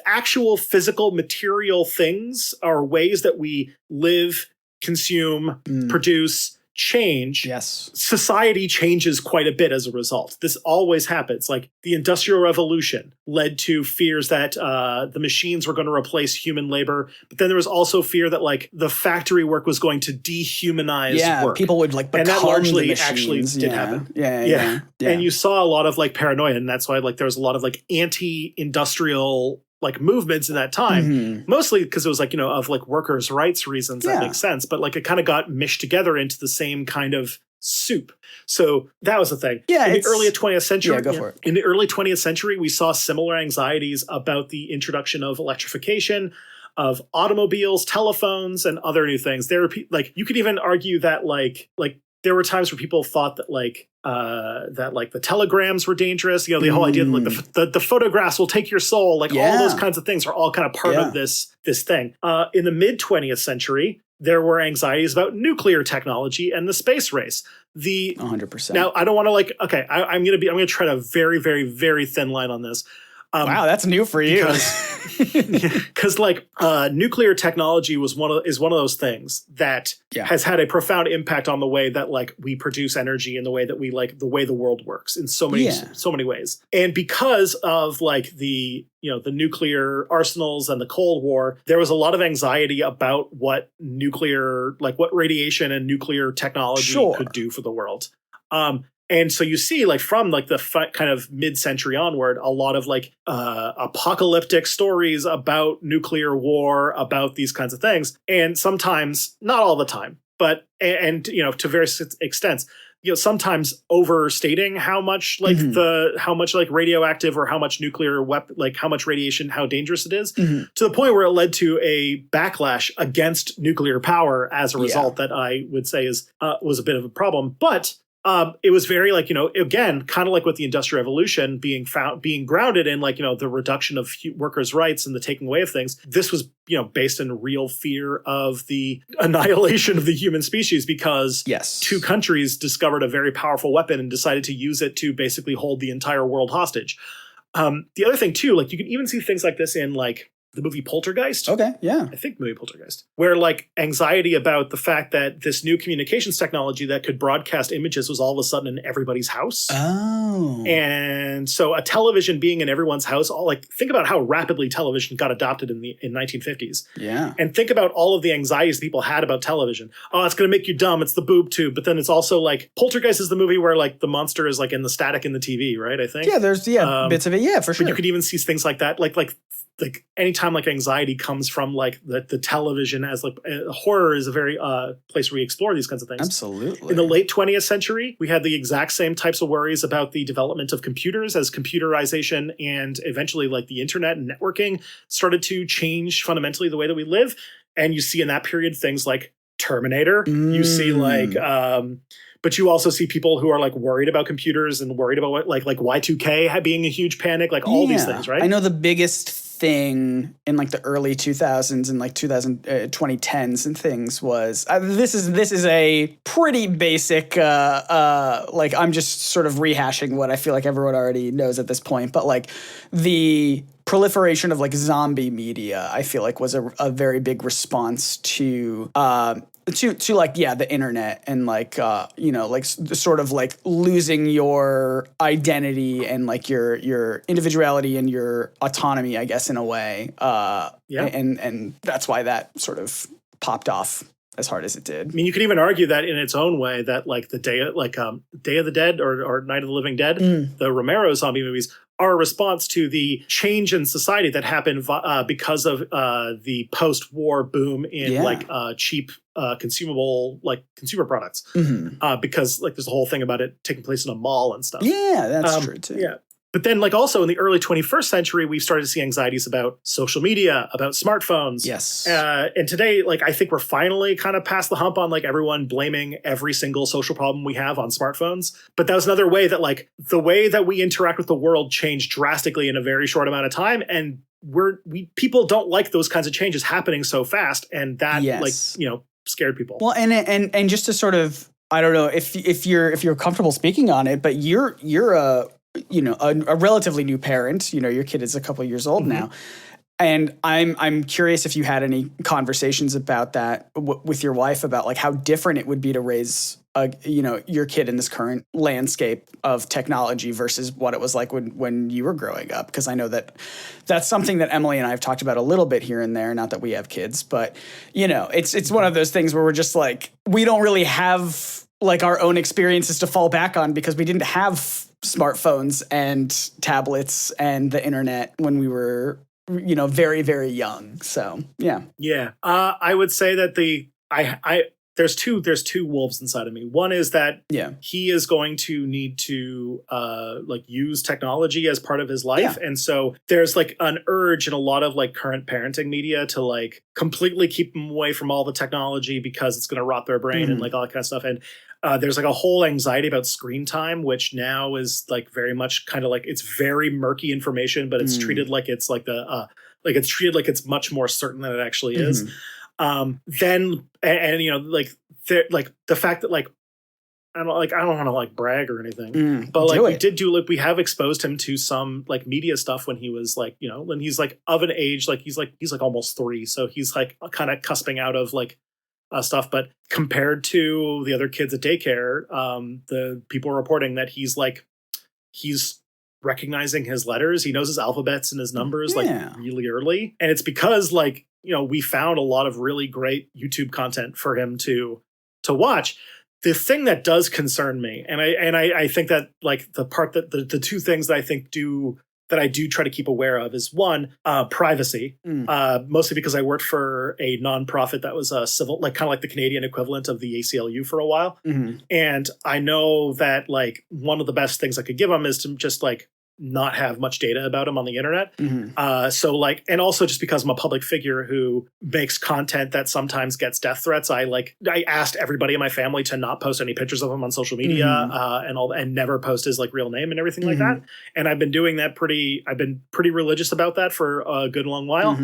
actual physical material things are ways that we live, consume, produce, change, society changes quite a bit as a result. This always happens. Like the Industrial Revolution led to fears that the machines were going to replace human labor, but then there was also fear that like the factory work was going to dehumanize work. People would like become and that largely the machines. actually did happen. Yeah. And you saw a lot of like paranoia, and that's why like there was a lot of like anti-industrial like movements in that time, mostly because it was like, of like workers' rights reasons. That makes sense. But like it kind of got mished together into the same kind of soup. So that was the thing. Yeah, in the early 20th century, go for it. In the early 20th century, we saw similar anxieties about the introduction of electrification, of automobiles, telephones, and other new things. There were like you could even argue that like there were times where people thought that that the telegrams were dangerous. The whole idea that like the photographs will take your soul. Like all those kinds of things are all kind of part of this thing. In the mid 20th century, there were anxieties about nuclear technology and the space race. 100%. Now I don't want to I'm going to tread a very, very, very thin line on this. Wow, that's new for you. Because nuclear technology is one of those things that has had a profound impact on the way that like we produce energy and the way that we like the way the world works in so many ways. And because of like the nuclear arsenals and the Cold War, there was a lot of anxiety about what radiation and nuclear technology could do for the world. And so you see, like from like the kind of mid-century onward, a lot of like apocalyptic stories about nuclear war, about these kinds of things, and sometimes, not all the time, but and to various extents, sometimes overstating how much like radioactive or how much nuclear weapon, like how much radiation, how dangerous it is, to the point where it led to a backlash against nuclear power as a result that I would say was a bit of a problem, but. It was very like, again, kind of like with the Industrial Revolution being grounded in like, the reduction of workers' rights and the taking away of things. This was, based in real fear of the annihilation of the human species because two countries discovered a very powerful weapon and decided to use it to basically hold the entire world hostage. The other thing too, like you can even see things like this in like the movie Poltergeist. Okay, yeah. I think movie Poltergeist. Where like anxiety about the fact that this new communications technology that could broadcast images was all of a sudden in everybody's house. Oh. And so a television being in everyone's house, think about how rapidly television got adopted in 1950s. Yeah. And think about all of the anxieties people had about television. Oh, it's going to make you dumb. It's the boob tube. But then it's also like Poltergeist is the movie where like the monster is like in the static in the TV, right? I think. Yeah, there's bits of it. Yeah, for sure. But you could even see things like that. Like anytime time like anxiety comes from like the television, as like horror is a very place where we explore these kinds of things. Absolutely. In the late 20th century, we had the exact same types of worries about the development of computers as computerization and eventually like the internet and networking started to change fundamentally the way that we live. And you see in that period things like Terminator. You see like but you also see people who are like worried about computers and worried about what like Y2K being a huge panic, like all these things, right? I know the biggest thing in like the early 2000s and like 2010s and things was this is a pretty basic like I'm just sort of rehashing what I feel like everyone already knows at this point, but like the proliferation of like zombie media, I feel like was a very big response to like the internet and like like sort of like losing your identity and like your individuality and your autonomy, I guess, in a way. And that's why that sort of popped off as hard as it did. I mean, you could even argue that in its own way that like the Day of the Dead or Night of the Living Dead, the Romero zombie movies are a response to the change in society that happened because of the post-war boom in cheap consumable like consumer products. Because like there's a whole thing about it taking place in a mall and stuff. Yeah, that's true too. Yeah. But then, like, also in the early 21st century, we started to see anxieties about social media, about smartphones. Yes. And today, like, I think we're finally kind of past the hump on, like, everyone blaming every single social problem we have on smartphones. But that was another way that, like, the way that we interact with the world changed drastically in a very short amount of time. And people don't like those kinds of changes happening so fast. And that, scared people. Well, and just to sort of, I don't know if you're comfortable speaking on it, but you're a relatively new parent. Your kid is a couple of years old now, and I'm curious if you had any conversations about that with your wife about like how different it would be to raise your kid in this current landscape of technology versus what it was like when you were growing up. Because I know that's something that Emily and I have talked about a little bit here and there. Not that we have kids, but it's one of those things where we're just like, we don't really have like our own experiences to fall back on because we didn't have smartphones and tablets and the internet when we were, very, very young. So, yeah. Yeah. I would say that there's two wolves inside of me. One is that he is going to need to use technology as part of his life. Yeah. And so there's like an urge in a lot of like current parenting media to like completely keep them away from all the technology because it's going to rot their brain and like all that kind of stuff. And there's like a whole anxiety about screen time, which now is like very much kind of like it's very murky information, but it's treated like it's like it's treated like it's much more certain than it actually is. Then the fact that like I don't want to like brag or anything, but like we have exposed him to some like media stuff when he was like when he's like of an age like he's like almost 3, so he's like kind of cusping out of like stuff. But compared to the other kids at daycare, the people are reporting that he's recognizing his letters, he knows his alphabets and his numbers like really early, and it's because like we found a lot of really great YouTube content for him to watch. The thing that does concern me, and I think that like the part that the two things that I think that I do try to keep aware of is one, privacy, mostly because I worked for a nonprofit that was a civil, like kind of like the Canadian equivalent of the ACLU for a while. And I know that like one of the best things I could give them is to just like not have much data about him on the internet. So like, and also just because I'm a public figure who makes content that sometimes gets death threats, I asked everybody in my family to not post any pictures of him on social media, and never post his like real name and everything like that. And I've been doing that I've been pretty religious about that for a good long while.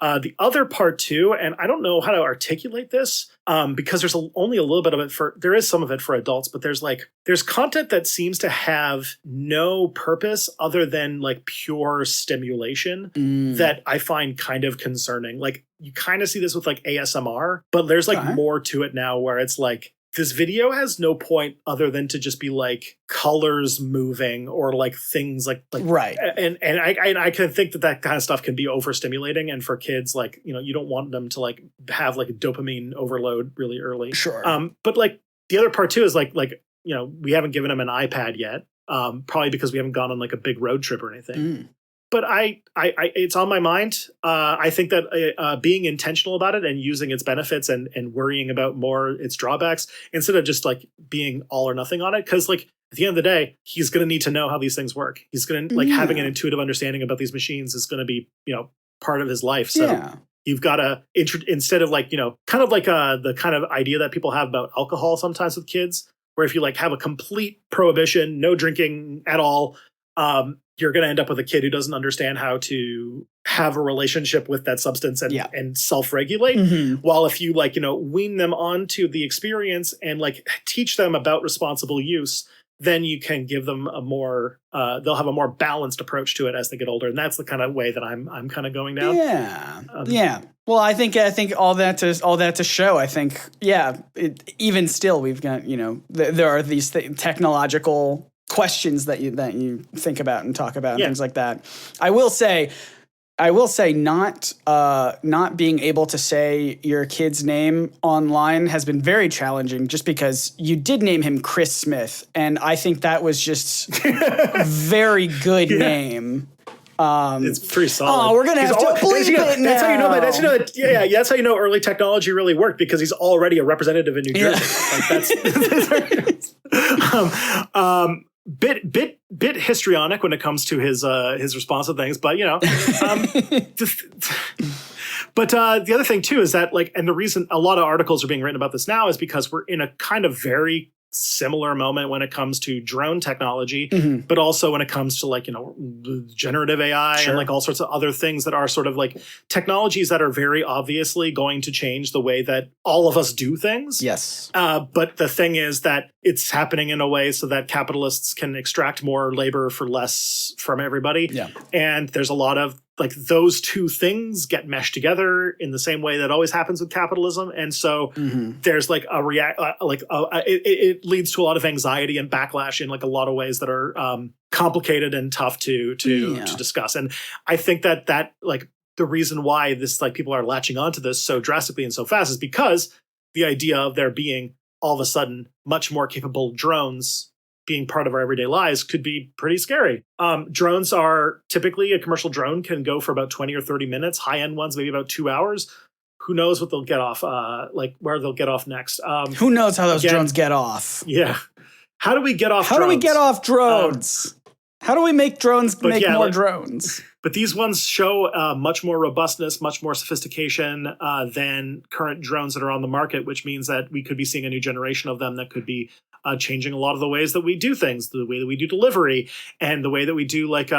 The other part too, and I don't know how to articulate this, because there's only a little bit of it there is some of it for adults, but there's content that seems to have no purpose other than like pure stimulation that I find kind of concerning. Like you kind of see this with like ASMR, but there's like more to it now where it's like, this video has no point other than to just be like colors moving or like things like right. And I can think that kind of stuff can be overstimulating. And for kids, like, you don't want them to like have like a dopamine overload really early. Sure. But like the other part too is like, we haven't given him an iPad yet. Probably because we haven't gone on like a big road trip or anything. but it's on my mind. I think that being intentional about it and using its benefits and worrying about more its drawbacks instead of just like being all or nothing on it. Because like at the end of the day, he's going to need to know how these things work. He's going to like having an intuitive understanding about these machines is going to be, part of his life. So you've got to instead of like, kind of like the kind of idea that people have about alcohol sometimes with kids, where if you like have a complete prohibition, no drinking at all, you're going to end up with a kid who doesn't understand how to have a relationship with that substance and self-regulate. While if you like, wean them onto the experience and like teach them about responsible use, then you can give them a more, they'll have a more balanced approach to it as they get older. And that's the kind of way that I'm kind of going down. Yeah. Well, I think all that to show, I think, even still, we've got, there are these technological questions that you think about and talk about and things like that. I will say not being able to say your kid's name online has been very challenging just because you did name him Chris Smith. And I think that was just a very good name. It's pretty solid. Oh, we're going to have to bleep it now. That's how you know that. That's how you know early technology really worked, because he's already a representative in New Jersey. Like bit histrionic when it comes to his response to things, but but the other thing too is that like, and the reason a lot of articles are being written about this now is because we're in a kind of very similar moment when it comes to drone technology, but also when it comes to like, generative AI and like all sorts of other things that are sort of like technologies that are very obviously going to change the way that all of us do things. Yes. But the thing is that it's happening in a way so that capitalists can extract more labor for less from everybody. Yeah. And there's a lot of like those two things get meshed together in the same way that always happens with capitalism. And so there's like it leads to a lot of anxiety and backlash in like a lot of ways that are complicated and tough to discuss. And I think that like the reason why this like people are latching onto this so drastically and so fast is because the idea of there being all of a sudden much more capable drones being part of our everyday lives could be pretty scary. Drones are typically, a commercial drone can go for about 20 or 30 minutes. High-end ones, maybe about 2 hours. Who knows what they'll get off, like where they'll get off next. Who knows how those drones get off? Yeah. How do we get off drones? How do we get off drones? How do we make drones make more drones? But these ones show much more robustness, much more sophistication than current drones that are on the market, which means that we could be seeing a new generation of them that could be changing a lot of the ways that we do things, the way that we do delivery, and the way that we do like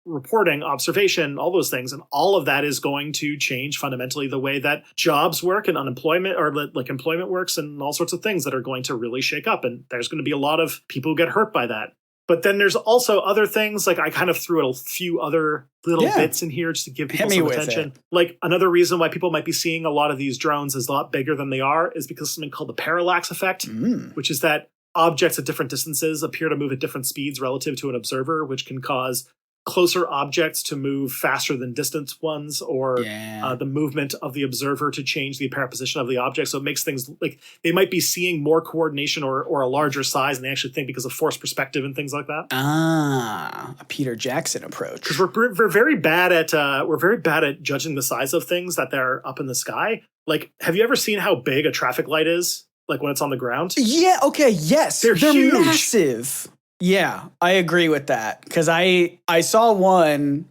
reporting, observation, all those things. And all of that is going to change fundamentally the way that jobs work and unemployment or like employment works and all sorts of things that are going to really shake up. And there's going to be a lot of people who get hurt by that. But then there's also other things, like I kind of threw a few other little bits in here just to give people some attention. Like another reason why people might be seeing a lot of these drones as a lot bigger than they are is because of something called the parallax effect, which is that objects at different distances appear to move at different speeds relative to an observer, which can cause closer objects to move faster than distant ones, or the movement of the observer to change the apparent position of the object. So it makes things like they might be seeing more coordination or a larger size than they actually think because of forced perspective and things like that. A Peter Jackson approach. Because we're very bad at judging the size of things that they're up in the sky. Like, have you ever seen how big a traffic light is? Like when it's on the ground? Yeah. Okay. Yes. They're huge. Massive. Yeah, I agree with that, because I saw one.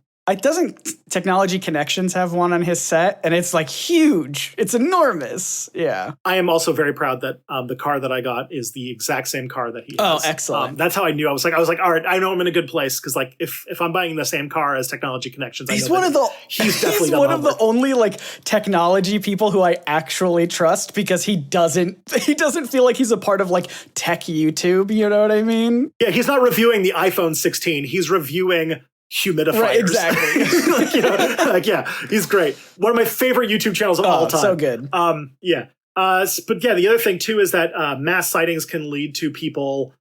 Technology Connections have one on his set, and it's like huge. It's enormous. Yeah. I am also very proud that the car that I got is the exact same car that he has. Oh, excellent. That's how I knew. I was like, all right, I know I'm in a good place, because like if I'm buying the same car as Technology Connections, he's one of the only like technology people who I actually trust, because he doesn't feel like he's a part of like tech YouTube. You know what I mean? Yeah, he's not reviewing the iPhone 16. He's reviewing humidifiers. Right, exactly. He's great. One of my favorite YouTube channels of all time. So good. But the other thing too is that mass sightings can lead to people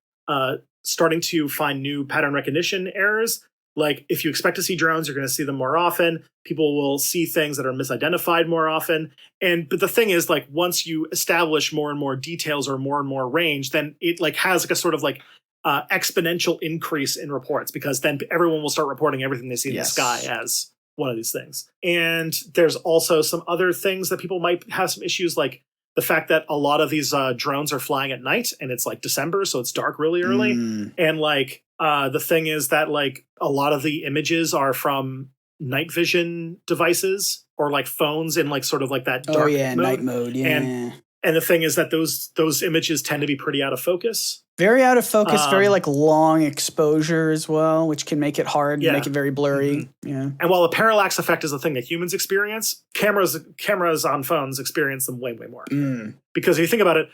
starting to find new pattern recognition errors. Like if you expect to see drones, you're going to see them more often. People will see things that are misidentified more often. But the thing is, like, once you establish more and more details or more and more range, then it like has like a sort of like exponential increase in reports, because then everyone will start reporting everything they see in the Yes. sky as one of these things. And there's also some other things that people might have some issues, like the fact that a lot of these drones are flying at night, and it's like December, so it's dark really early. And like the thing is that like a lot of the images are from night vision devices or like phones in like sort of like that dark night mode. Yeah. And the thing is that those images tend to be pretty out of focus. Very out of focus, very like long exposure as well, which can make it hard, make it very blurry. Yeah. And while the parallax effect is a thing that humans experience, cameras on phones experience them way, way more. Because if you think about it,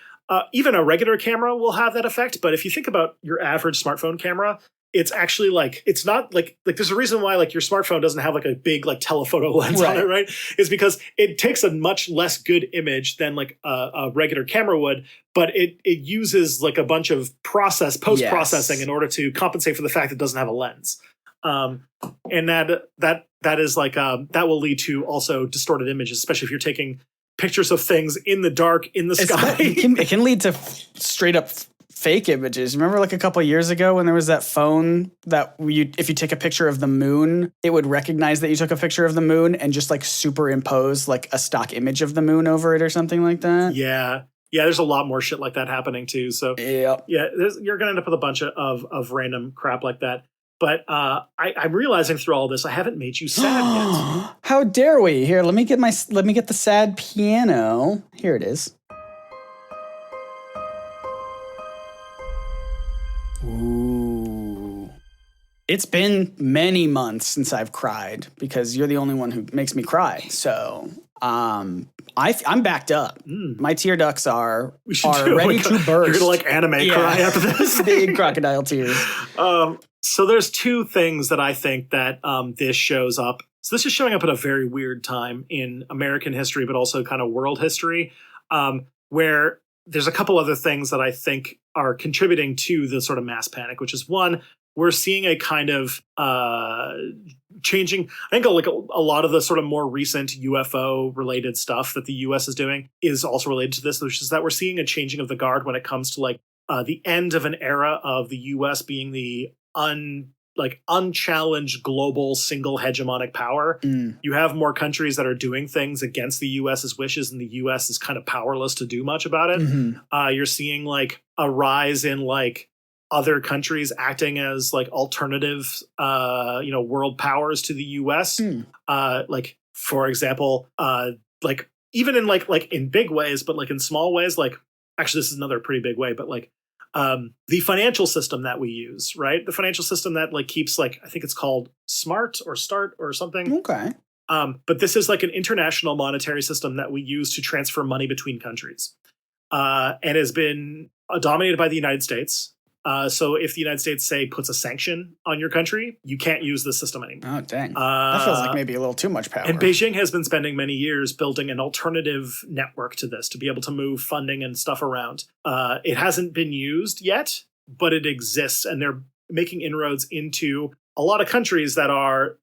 even a regular camera will have that effect. But if you think about your average smartphone camera, it's actually like, it's not like there's a reason why like your smartphone doesn't have like a big like telephoto lens on it, right? It's because it takes a much less good image than like a regular camera would, but it uses like a bunch of post-processing in order to compensate for the fact it doesn't have a lens. And that is like, that will lead to also distorted images, especially if you're taking pictures of things in the dark, in the sky. It can lead to straight up fake images. Remember like a couple of years ago when there was that phone that if you take a picture of the moon, it would recognize that you took a picture of the moon and just like superimpose like a stock image of the moon over it or something like that? Yeah. Yeah, there's a lot more shit like that happening too. So yeah, you're going to end up with a bunch of random crap like that. But I'm realizing through all this, I haven't made you sad yet. How dare we? Here, let me get the sad piano. Here it is. Ooh. It's been many months since I've cried because you're the only one who makes me cry. So I'm backed up. My tear ducts are ready to burst. You're gonna like anime cry after this. Big crocodile tears. So there's two things that I think that this shows up. So this is showing up at a very weird time in American history, but also kind of world history, where there's a couple other things that I think are contributing to the sort of mass panic, which is one, we're seeing a kind of changing. I think like a lot of the sort of more recent UFO related stuff that the US is doing is also related to this, which is that we're seeing a changing of the guard when it comes to like the end of an era of the US being the unchallenged global single hegemonic power. You have more countries that are doing things against the US's wishes, and the US is kind of powerless to do much about it. You're seeing like a rise in like other countries acting as like alternative world powers to the US. Like for example, like even in like in big ways, but like in small ways, like actually this is another pretty big way, but like the financial system that we use, right? The financial system that like keeps like, I think it's called SMART or START or something. Okay. But this is like an international monetary system that we use to transfer money between countries, and has been dominated by the United States. So if the United States, say, puts a sanction on your country, you can't use the system anymore. Oh, dang. That feels like maybe a little too much power. And Beijing has been spending many years building an alternative network to this to be able to move funding and stuff around. It hasn't been used yet, but it exists. And they're making inroads into a lot of countries that are,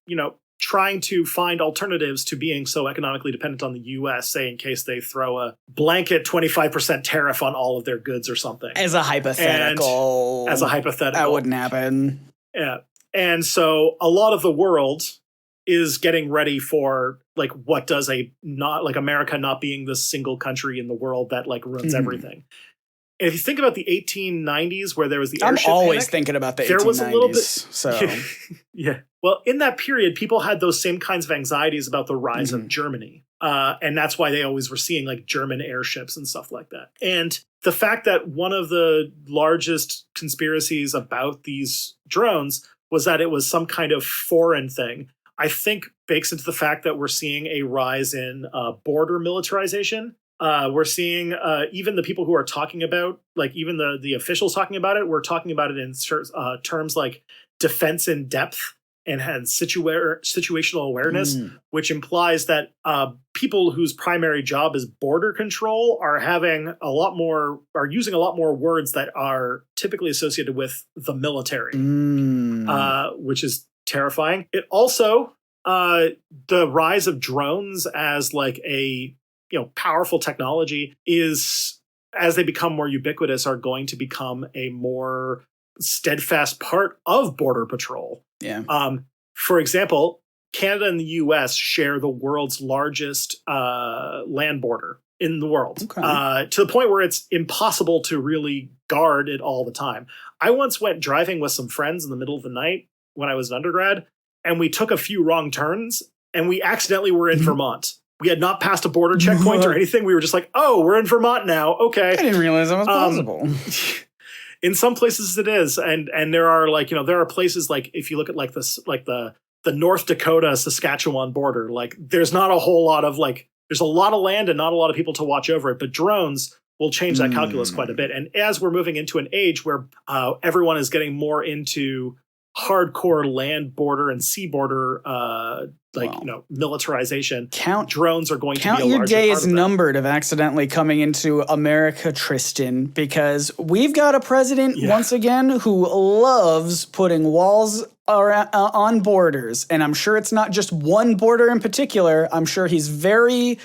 trying to find alternatives to being so economically dependent on the U.S., say in case they throw a blanket 25% tariff on all of their goods or something. As a hypothetical. That wouldn't happen. Yeah. And so a lot of the world is getting ready for like, what does America not being the single country in the world that like runs everything. And if you think about the 1890s, where there was the airship I'm always panic, thinking about the 1890s. There was a little bit. So yeah. Well, in that period, people had those same kinds of anxieties about the rise of Germany. And that's why they always were seeing like German airships and stuff like that. And the fact that one of the largest conspiracies about these drones was that it was some kind of foreign thing, I think bakes into the fact that we're seeing a rise in border militarization. We're seeing even the people who are talking about, like even the officials talking about it, we're talking about it in terms like defense in depth and situational awareness, which implies that people whose primary job is border control are using a lot more words that are typically associated with the military, which is terrifying. It also, the rise of drones as like a powerful technology is, as they become more ubiquitous, are going to become a more steadfast part of Border Patrol. Yeah. For example, Canada and the U.S. share the world's largest land border in the world, to the point where it's impossible to really guard it all the time. I once went driving with some friends in the middle of the night when I was an undergrad, and we took a few wrong turns, and we accidentally were in Vermont. We had not passed a border checkpoint or anything. We were just like, oh, we're in Vermont now. Okay. I didn't realize that was possible. In some places it is. And there are like, there are places like, if you look at like this, like the North Dakota, Saskatchewan border, like there's not a whole lot of like, there's a lot of land and not a lot of people to watch over it, but drones will change that calculus quite a bit. And as we're moving into an age where everyone is getting more into hardcore land border and sea border, militarization, drones are going to be a larger part of that. Count your days numbered of accidentally coming into America, Tristan, because we've got a president once again who loves putting walls on borders, and I'm sure it's not just one border in particular. I'm sure he's very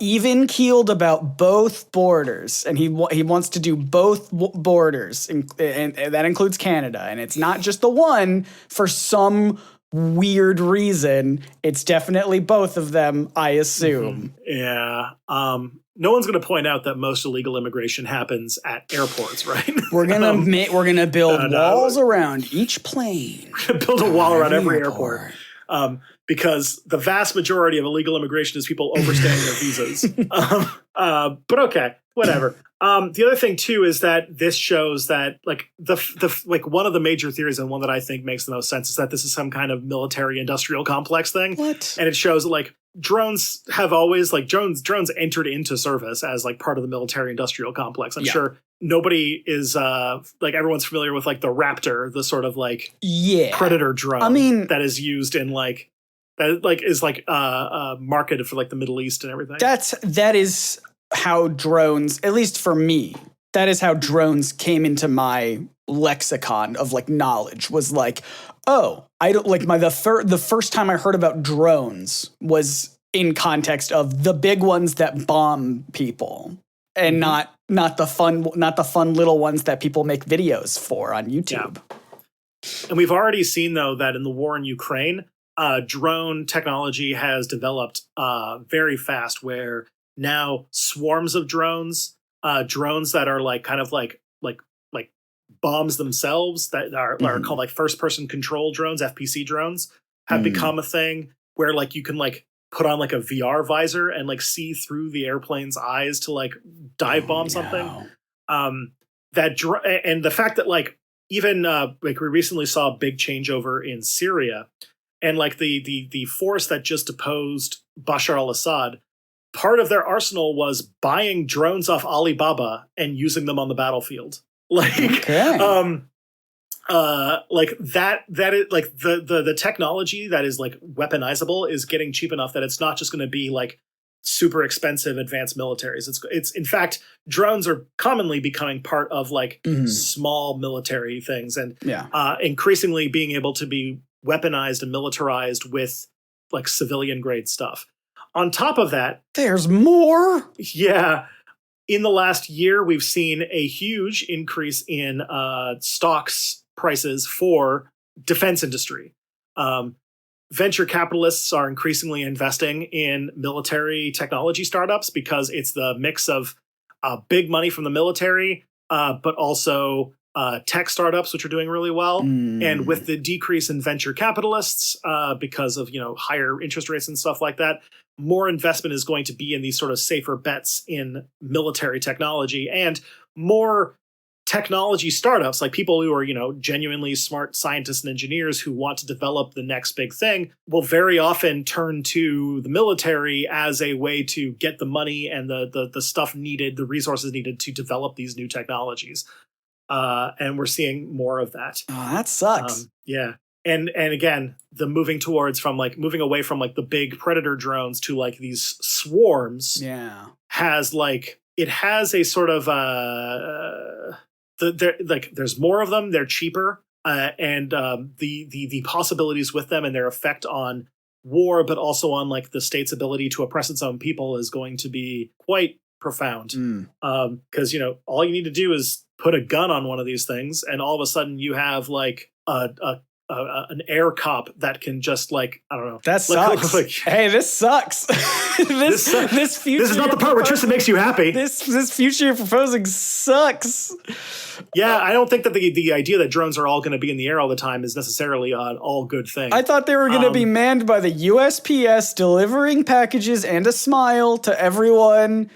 even-keeled about both borders, and he wants to do both borders, and that includes Canada. And it's not just the one for some weird reason. It's definitely both of them, I assume. Yeah. No one's going to point out that most illegal immigration happens at airports, right? We're gonna build walls around each plane. We're going to build a wall around every airport. Because the vast majority of illegal immigration is people overstaying their visas. But okay, whatever. The other thing too is that this shows that like like one of the major theories, and one that I think makes the most sense, is that this is some kind of military industrial complex thing. What? And it shows that like drones have always like drones entered into service as like part of the military industrial complex. I'm sure nobody is like everyone's familiar with like the Raptor, the sort of like Predator drone. I mean, that is used in like that like is like marketed for like the Middle East and everything. That is how drones, at least for me, that is how drones came into my lexicon of like knowledge, was like, oh, I don't like the first time I heard about drones was in context of the big ones that bomb people, and not the fun little ones that people make videos for on YouTube. Yeah. And we've already seen though that in the war in Ukraine, drone technology has developed very fast, where now swarms of drones that are like kind of like bombs themselves, that are called like first person control drones, FPC drones, have become a thing where like you can like put on like a VR visor and like see through the airplane's eyes to like dive bomb something. And the fact that like even like we recently saw a big changeover in Syria, and like the force that just deposed Bashar al-Assad, part of their arsenal was buying drones off Alibaba and using them on the battlefield. Like, like that is like the technology that is like weaponizable is getting cheap enough that it's not just going to be like super expensive advanced militaries. It's in fact, drones are commonly becoming part of like small military things, and increasingly being able to be weaponized and militarized with like civilian grade stuff. On top of that, there's more. Yeah. In the last year, we've seen a huge increase in stocks prices for defense industry. Venture capitalists are increasingly investing in military technology startups because it's the mix of big money from the military, but also tech startups, which are doing really well. And with the decrease in venture capitalists, because of higher interest rates and stuff like that, more investment is going to be in these sort of safer bets in military technology, and more technology startups, like people who are, genuinely smart scientists and engineers who want to develop the next big thing, will very often turn to the military as a way to get the money and the stuff needed, the resources needed to develop these new technologies. And we're seeing more of that. Oh, that sucks. Yeah. And again, the moving away from like the big Predator drones to like these swarms has like, it has a sort of there's more of them, they're cheaper, and the possibilities with them and their effect on war, but also on like the state's ability to oppress its own people, is going to be quite profound. Because all you need to do is put a gun on one of these things, and all of a sudden you have like an air cop that can just like, I don't know. That sucks. Hey, this sucks. this future. This is not the part where Tristan makes you happy. This future you're proposing sucks. Yeah, I don't think that the idea that drones are all going to be in the air all the time is necessarily an all good thing. I thought they were going to be manned by the USPS, delivering packages and a smile to everyone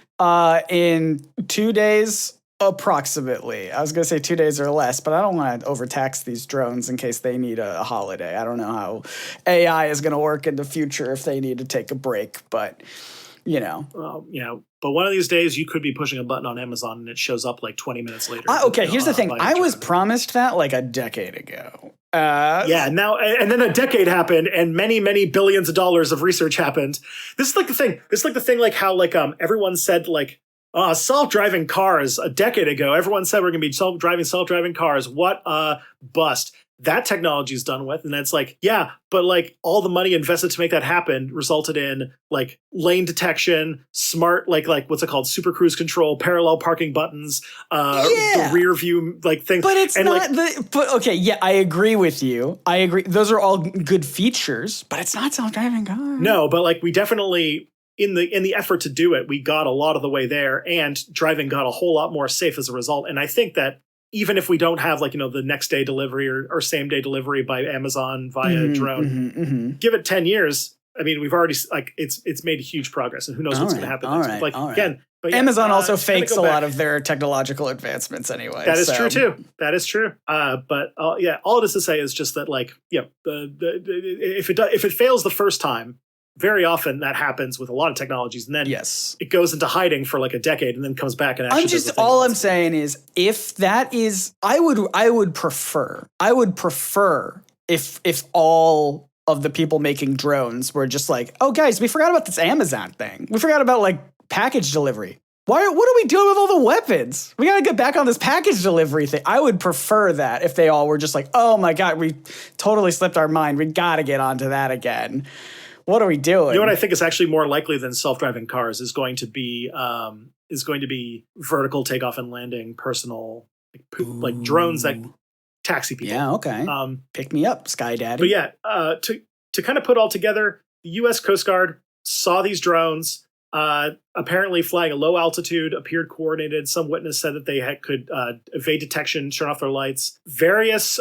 in 2 days. Approximately. I was going to say 2 days or less, but I don't want to overtax these drones in case they need a holiday. I don't know how AI is going to work in the future if they need to take a break, but you know. Well, but one of these days you could be pushing a button on Amazon and it shows up like 20 minutes later. Okay, here's the thing. I was promised that like a decade ago. Now, and then a decade happened and many, many billions of dollars of research happened. This is like the thing, like how like everyone said like, self-driving cars a decade ago. Everyone said we're going to be self-driving cars. What a bust. That technology is done with. And it's like, yeah, but like all the money invested to make that happen resulted in like lane detection, smart, like what's it called? Super cruise control, parallel parking buttons, the rear view, like things. But it's and not okay. Yeah, I agree with you. I agree. Those are all good features, but it's not self-driving cars. No, but like we definitely, in the effort to do it, we got a lot of the way there, and driving got a whole lot more safe as a result. And I think that even if we don't have like, the next day delivery or same day delivery by Amazon via drone, give it 10 years. I mean, we've already like it's made huge progress, and who knows what's going to happen. Again, but Amazon also fakes a lot of their technological advancements anyway. That is true too. That is true. But all it is to say is just that like, if it fails the first time, very often that happens with a lot of technologies, and then it goes into hiding for like a decade and then comes back and actually I'm saying is, if that is, I would prefer if all of the people making drones were just like, oh guys, we forgot about this Amazon thing. We forgot about like package delivery. What are we doing with all the weapons? We got to get back on this package delivery thing. I would prefer that if they all were just like, oh my God, we totally slipped our mind. We got to get onto that again. What are we doing? You know what I think is actually more likely than self-driving cars is going to be vertical takeoff and landing, personal like drones that taxi people. Yeah, okay. Pick me up, Sky Daddy. But yeah, to kind of put all together, the U.S. Coast Guard saw these drones. Apparently flying a low altitude, appeared coordinated. Some witness said that they could evade detection, turn off their lights. Various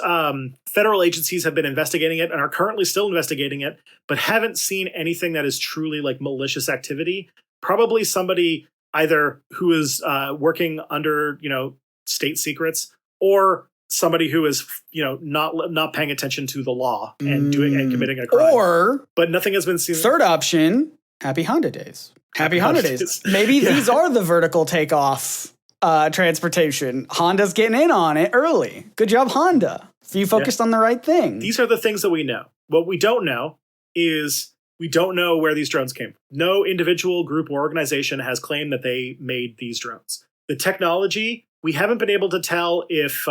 federal agencies have been investigating it and are currently still investigating it, but haven't seen anything that is truly like malicious activity. Probably somebody either who is working under state secrets, or somebody who is not paying attention to the law and committing a crime. But nothing has been seen. Third option: Happy Honda Days. Happy Honda Days. Maybe these are the vertical takeoff transportation. Honda's getting in on it early. Good job, Honda. You focused on the right thing. These are the things that we know. What we don't know is we don't know where these drones came from. No individual, group, or organization has claimed that they made these drones. The technology, we haven't been able to tell if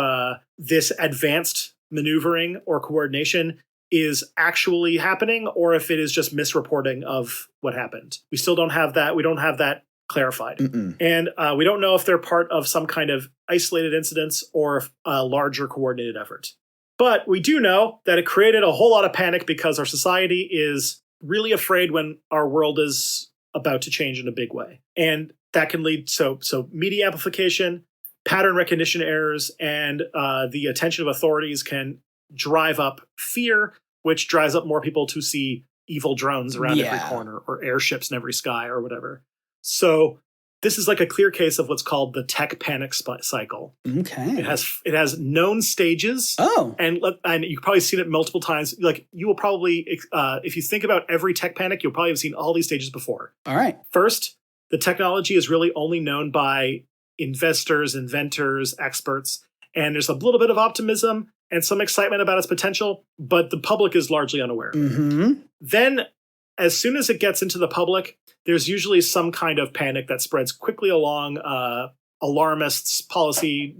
this advanced maneuvering or coordination is actually happening, or if it is just misreporting of what happened. We still don't have that. We don't have that clarified. And we don't know if they're part of some kind of isolated incidents or a larger coordinated effort. But we do know that it created a whole lot of panic because our society is really afraid when our world is about to change in a big way. And that can lead so media amplification, pattern recognition errors, and the attention of authorities can drive up fear, which drives up more people to see evil drones around every corner or airships in every sky or whatever. So this is like a clear case of what's called the tech panic cycle. Okay. It has known stages. Oh. And you've probably seen it multiple times. Like you will probably, if you think about every tech panic, you'll probably have seen all these stages before. All right. First, the technology is really only known by investors, inventors, experts. And there's a little bit of optimism and some excitement about its potential, but the public is largely unaware. Then, as soon as it gets into the public, there's usually some kind of panic that spreads quickly along alarmists, policy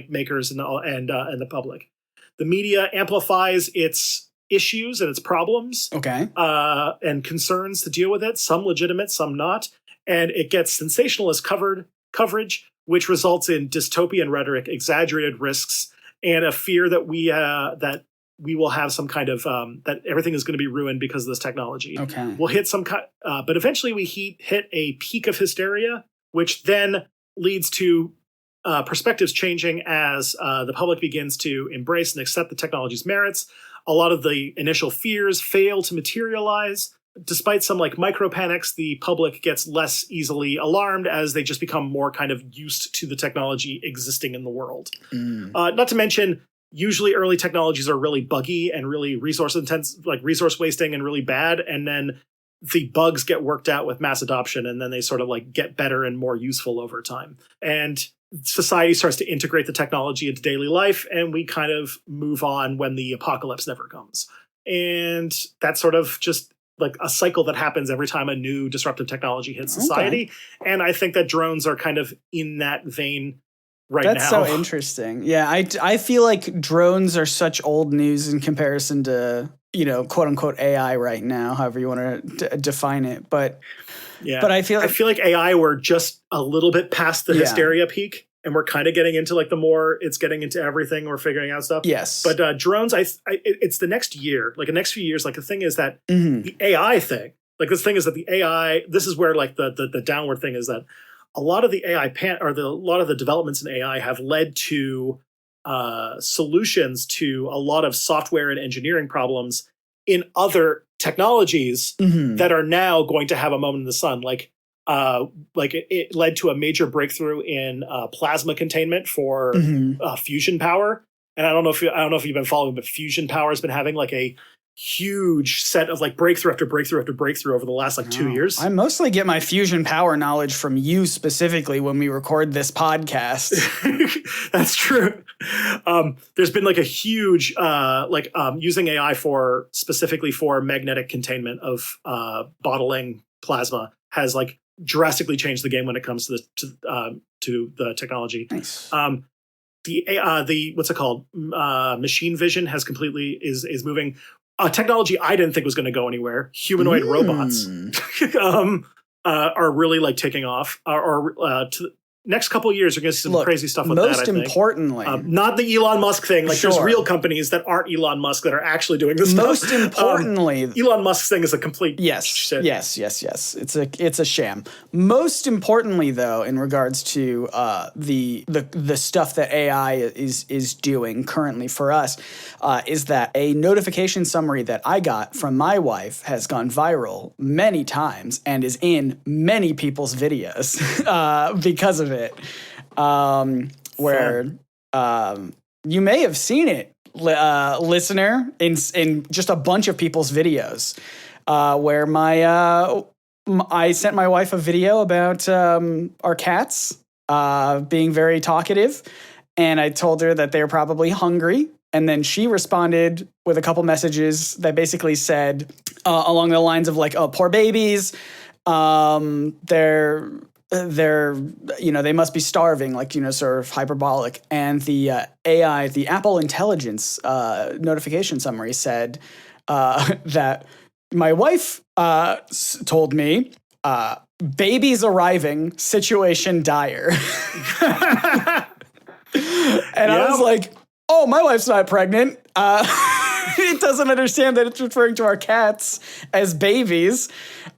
makers, and the public. The media amplifies its issues and its problems, and concerns to deal with it. Some legitimate, some not, and it gets sensationalist coverage, which results in dystopian rhetoric, exaggerated risks, and a fear that we will have some kind of that everything is going to be ruined because of this technology. Okay. We'll hit but eventually we hit a peak of hysteria, which then leads to perspectives changing as the public begins to embrace and accept the technology's merits. A lot of the initial fears fail to materialize. Despite some like micro panics, the public gets less easily alarmed as they just become more kind of used to the technology existing in the world. Not to mention, usually early technologies are really buggy and really resource intense, like resource wasting and really bad. And then the bugs get worked out with mass adoption, and then they sort of like get better and more useful over time. And society starts to integrate the technology into daily life, and we kind of move on when the apocalypse never comes. And that's sort of just like a cycle that happens every time a new disruptive technology hits society. Okay. And I think that drones are kind of in that vein right now. That's so interesting. Yeah, I feel like drones are such old news in comparison to, you know, quote unquote AI right now, however you want to define it. But I feel like AI, we're just a little bit past the hysteria peak, and we're kind of getting into like the more it's getting into everything, we're figuring out stuff. Yes. But drones, it's the next year, like the next few years. Like the thing is that the AI thing, like this thing is that the AI, this is where like the downward thing is that a lot of the AI a lot of the developments in AI have led to solutions to a lot of software and engineering problems in other technologies that are now going to have a moment in the sun. Like it led to a major breakthrough in plasma containment for fusion power. And I don't know if you've been following, but fusion power has been having like a huge set of like breakthrough after breakthrough after breakthrough over the last like 2 years. I mostly get my fusion power knowledge from you specifically when we record this podcast. That's true. There's been like a huge using AI specifically for magnetic containment of bottling plasma has like drastically changed the game when it comes to the technology. Nice. The what's it called? Machine vision is moving. Technology I didn't think was going to go anywhere. Humanoid robots are really like taking off. Next couple of years, you're going to see some crazy stuff with that. Most importantly, not the Elon Musk thing. Like there's real companies that aren't Elon Musk that are actually doing this stuff. Most importantly, Elon Musk's thing is a complete shit. Yes. It's a sham. Most importantly, though, in regards to the stuff that AI is doing currently for us, is that a notification summary that I got from my wife has gone viral many times and is in many people's videos because of it, where you may have seen it, listener, in just a bunch of people's videos, where I sent my wife a video about our cats being very talkative, and I told her that they were probably hungry, and then she responded with a couple messages that basically said along the lines of like, "Oh, poor babies, they're they must be starving," like, sort of hyperbolic. And the AI, the Apple Intelligence notification summary said that my wife told me, "Babies arriving, situation dire." And I was like, oh, my wife's not pregnant. It doesn't understand that it's referring to our cats as babies.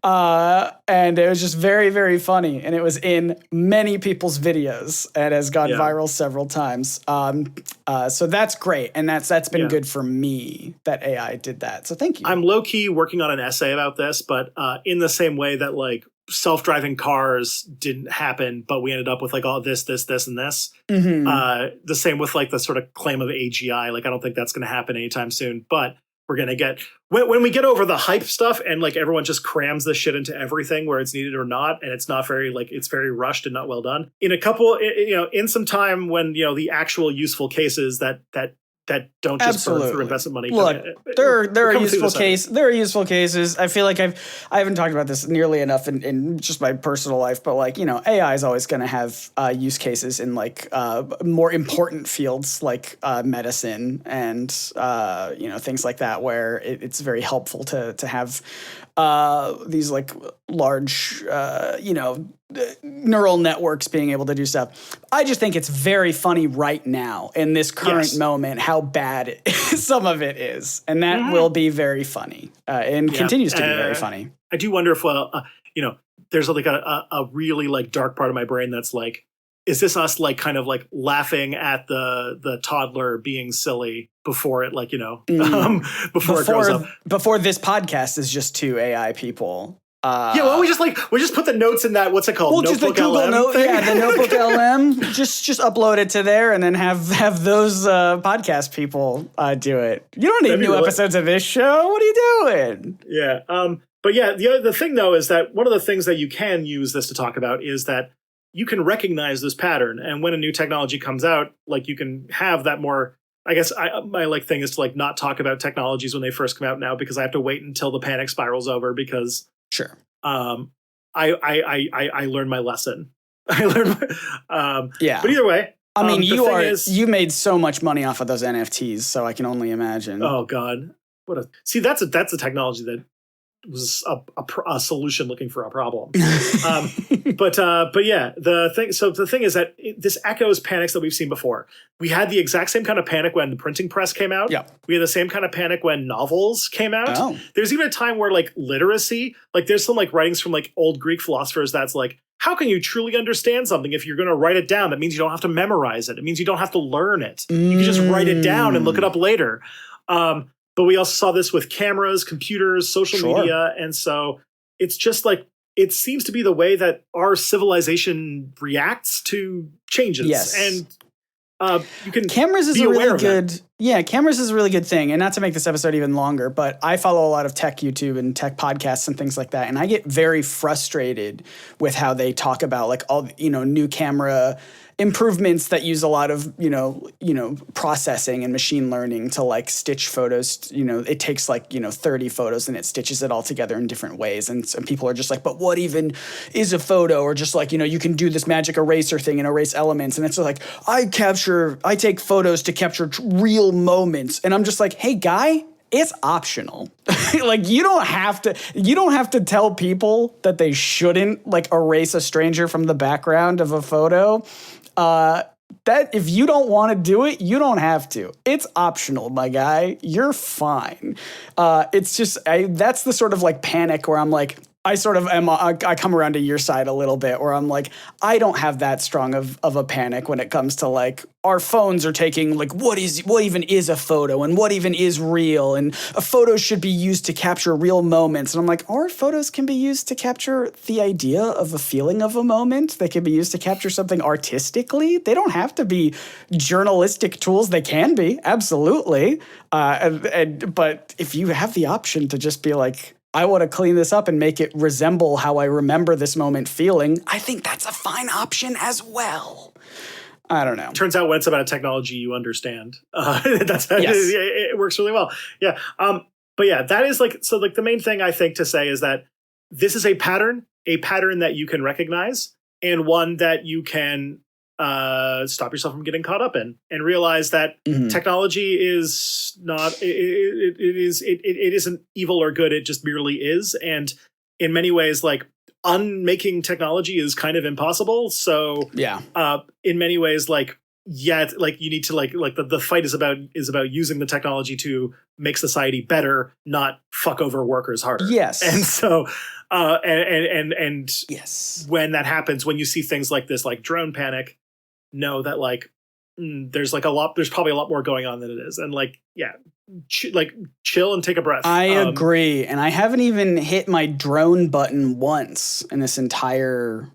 And it was just very, very funny. And it was in many people's videos and has gone viral several times. So that's great. And that's been good for me that AI did that. So thank you. I'm low-key working on an essay about this, but in the same way that like self-driving cars didn't happen, but we ended up with like all this, and this. The same with like the sort of claim of AGI. Like, I don't think that's going to happen anytime soon, but we're going to get, when we get over the hype stuff and like everyone just crams this shit into everything where it's needed or not, and it's not very like, it's very rushed and not well done. In a couple, in some time when, the actual useful cases that don't just burn through investment money. Look, there are useful cases. There are useful cases. I feel like I haven't talked about this nearly enough in just my personal life, but like, AI is always going to have use cases in like more important fields like medicine and things like that, where it's very helpful to have these like large, neural networks being able to do stuff. I just think it's very funny right now in this current moment how bad some of it is, and that will be very funny and continues to be very funny. I do wonder if there's like a really like dark part of my brain that's like, is this us like kind of like laughing at the toddler being silly before it before it grows up? Before this podcast is just two AI people. We just put the notes in that, what's it called? Just the Google Note, the Notebook LM. Just upload it to there and then have those podcast people do it. You don't need new episodes of this show. What are you doing? Yeah. But yeah, the thing though is that one of the things that you can use this to talk about is that you can recognize this pattern, and when a new technology comes out, like you can have that more. I guess my like thing is to like not talk about technologies when they first come out now, because I have to wait until the panic spiral's over, because sure. I learned my lesson. I learned. But either way, I mean, you made so much money off of those NFTs, so I can only imagine. Oh God, that's a technology that was a solution looking for a problem. But yeah, the thing is that this echoes panics that we've seen before. We had the exact same kind of panic when the printing press came out. Yeah. We had the same kind of panic when novels came out. Oh. There's even a time where like literacy, like there's some like writings from like old Greek philosophers that's like, how can you truly understand something if you're going to write it down? That means you don't have to memorize it. It means you don't have to learn it. You can just write it down and look it up later. But we also saw this with cameras, computers, social media. And so it's just like, it seems to be the way that our civilization reacts to changes. Yes. And you can cameras is be a aware really of good that. Yeah, cameras is a really good thing. And not to make this episode even longer, but I follow a lot of tech YouTube and tech podcasts and things like that. And I get very frustrated with how they talk about like all, new camera improvements that use a lot of, processing and machine learning to like stitch photos. It takes like, 30 photos and it stitches it all together in different ways. And some people are just like, but what even is a photo? Or just like, you can do this magic eraser thing and erase elements. And it's like, I take photos to capture real moments. And I'm just like, hey guy, it's optional. Like you don't have to tell people that they shouldn't like erase a stranger from the background of a photo. That if you don't want to do it, you don't have to. It's optional, my guy. You're fine. It's just that's the sort of like panic where I'm like, I sort of am. I come around to your side a little bit, where I'm like, I don't have that strong of a panic when it comes to like our phones are taking like what even is a photo and what even is real, and a photo should be used to capture real moments. And I'm like, our photos can be used to capture the idea of a feeling of a moment. They can be used to capture something artistically. They don't have to be journalistic tools. They can be, absolutely. But if you have the option to just be like, I want to clean this up and make it resemble how I remember this moment feeling, I think that's a fine option as well. I don't know. Turns out when it's about a technology you understand, it works really well. Yeah. But yeah, that is like, so like the main thing I think to say is that this is a pattern that you can recognize, and one that you can stop yourself from getting caught up in, and realize that technology is not, it isn't evil or good. It just merely is. And in many ways, like unmaking technology is kind of impossible. So in many ways, like, like you need to like the fight is about using the technology to make society better, not fuck over workers harder. Yes. And so, and yes, when that happens, when you see things like this, like drone panic, know that like there's probably a lot more going on than it is. And like, chill and take a breath. I agree. And I haven't even hit my drone button once in this entire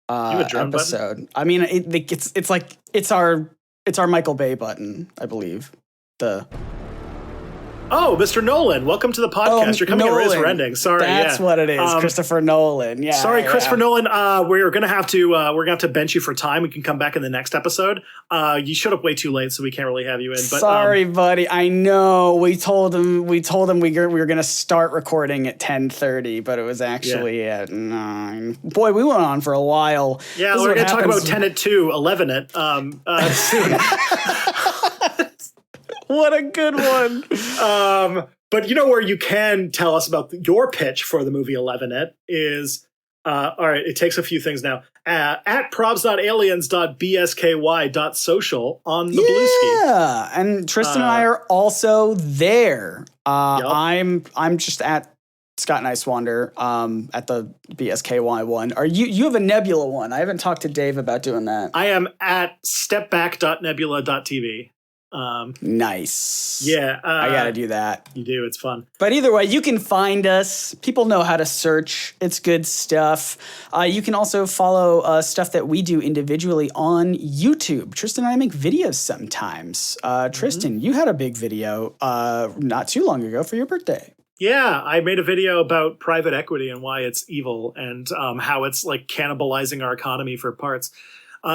episode. Button? I mean, it's our Michael Bay button, I believe. Oh, Mr. Nolan, welcome to the podcast. You're coming Nolan. in race ending. Sorry, that's what it is. Christopher Nolan. Yeah. Sorry, Christopher Nolan. We're gonna have to bench you for time. We can come back in the next episode. You showed up way too late, so we can't really have you in. But sorry, buddy. I know we told him we were gonna start recording at 10:30, but it was actually at 9. Boy, we went on for a while. Yeah, we're gonna talk about 10 at 2, 11 at soon. What a good one. But you know where you can tell us about your pitch for the movie 11-It is, all right, it takes a few things now. At probs.aliens.bsky.social on the Bluesky. Yeah, and Tristan and I are also there. Yup. I'm just at Scott Nicewander at the BSKY one. Are you have a Nebula one? I haven't talked to Dave about doing that. I am at stepback.nebula.tv. Nice. Yeah. I gotta do that. You do. It's fun. But either way, you can find us. People know how to search. It's good stuff. You can also follow stuff that we do individually on YouTube. Tristan and I make videos sometimes. Tristan, you had a big video not too long ago for your birthday. Yeah, I made a video about private equity and why it's evil and how it's like cannibalizing our economy for parts.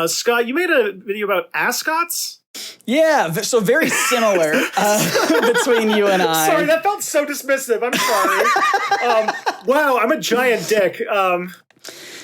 Scott, you made a video about ascots? Yeah, so very similar between you and I. Sorry, that felt so dismissive. I'm sorry. Wow, I'm a giant dick.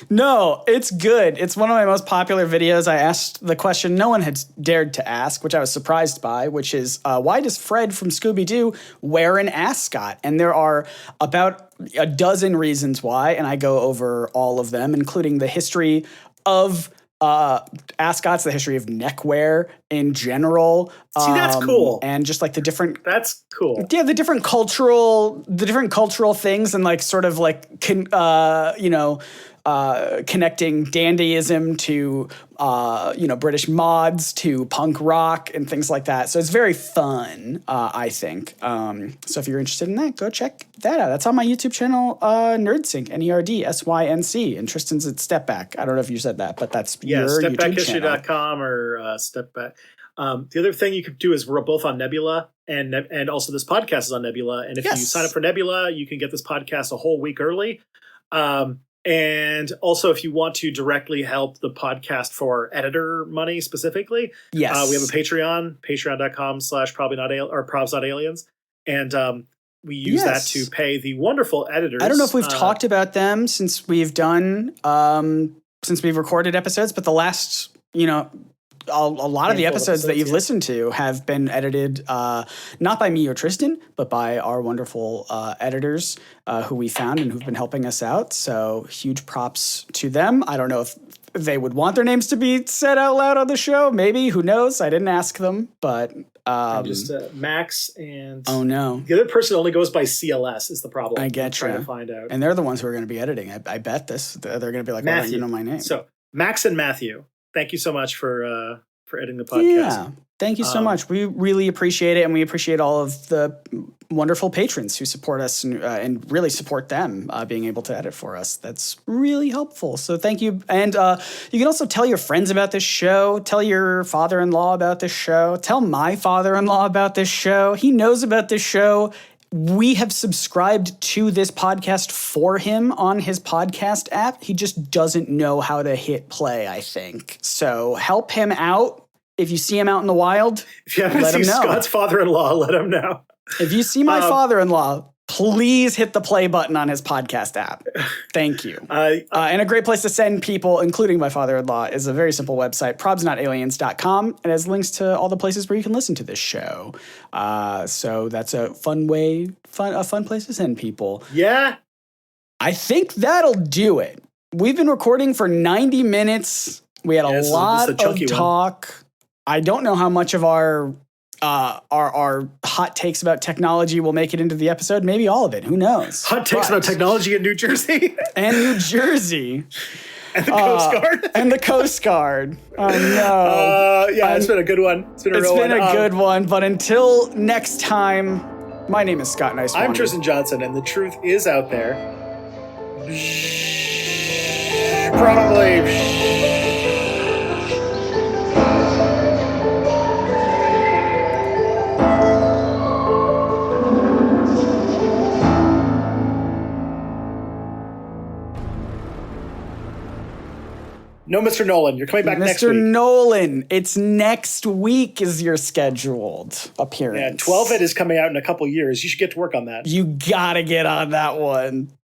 No, it's good. It's one of my most popular videos. I asked the question no one had dared to ask, which I was surprised by, which is, why does Fred from Scooby-Doo wear an ascot? And there are about a dozen reasons why, and I go over all of them, including the history of ascots, the history of neckwear in general. See, that's cool. And just like the different... That's cool. Yeah, the different cultural things and like sort of like, connecting dandyism to, British mods to punk rock and things like that. So it's very fun, I think. So if you're interested in that, go check that out. That's on my YouTube channel, NerdSync, NERDSYNC. And Tristan's at Stepback. I don't know if you said that, but that's your YouTube channel. Stepbackhistory.com or Stepback. The other thing you could do is we're both on Nebula, and also this podcast is on Nebula. And if you sign up for Nebula, you can get this podcast a whole week early. And also, if you want to directly help the podcast for editor money specifically, we have a Patreon, patreon.com/probs.aliens. And we use that to pay the wonderful editors. I don't know if we've talked about them since we've recorded episodes, but the last, a lot of the episodes that you've listened to have been edited not by me or Tristan, but by our wonderful editors who we found and who've been helping us out. So huge props to them. I don't know if they would want their names to be said out loud on the show. Maybe, who knows? I didn't ask them, but just Max and oh no, the other person only goes by CLS is the problem. I get trying to find out, and they're the ones who are going to be editing. I bet they're going to be like, Matthew, well, you know my name. So Max and Matthew. Thank you so much for editing the podcast. Yeah, thank you so much. We really appreciate it, and we appreciate all of the wonderful patrons who support us and really support them being able to edit for us. That's really helpful. So thank you. And you can also tell your friends about this show. Tell your father-in-law about this show. Tell my father-in-law about this show. He knows about this show. We have subscribed to this podcast for him on his podcast app. He just doesn't know how to hit play, I think. So help him out. If you see him out in the wild, if you haven't seen Scott's father-in-law, let him know. If you see my father-in-law, please hit the play button on his podcast app. Thank you. And a great place to send people, including my father-in-law, is a very simple website, probsnotaliens.com. It has links to all the places where you can listen to this show. So that's a fun place to send people. Yeah. I think that'll do it. We've been recording for 90 minutes. We had a lot of talk. I don't know how much of our hot takes about technology will make it into the episode. Maybe all of it. Who knows? Hot takes about technology in New Jersey. And New Jersey. And the Coast Guard. And the Coast Guard. Oh, no. It's been a good one. It's been a good one. But until next time, my name is Scott Nicewander. I'm Tristan Johnson, and the truth is out there. Probably. No, Mr. Nolan, you're coming back next week. Mr. Nolan, it's next week is your scheduled appearance. Yeah, 12-It is coming out in a couple years. You should get to work on that. You gotta get on that one.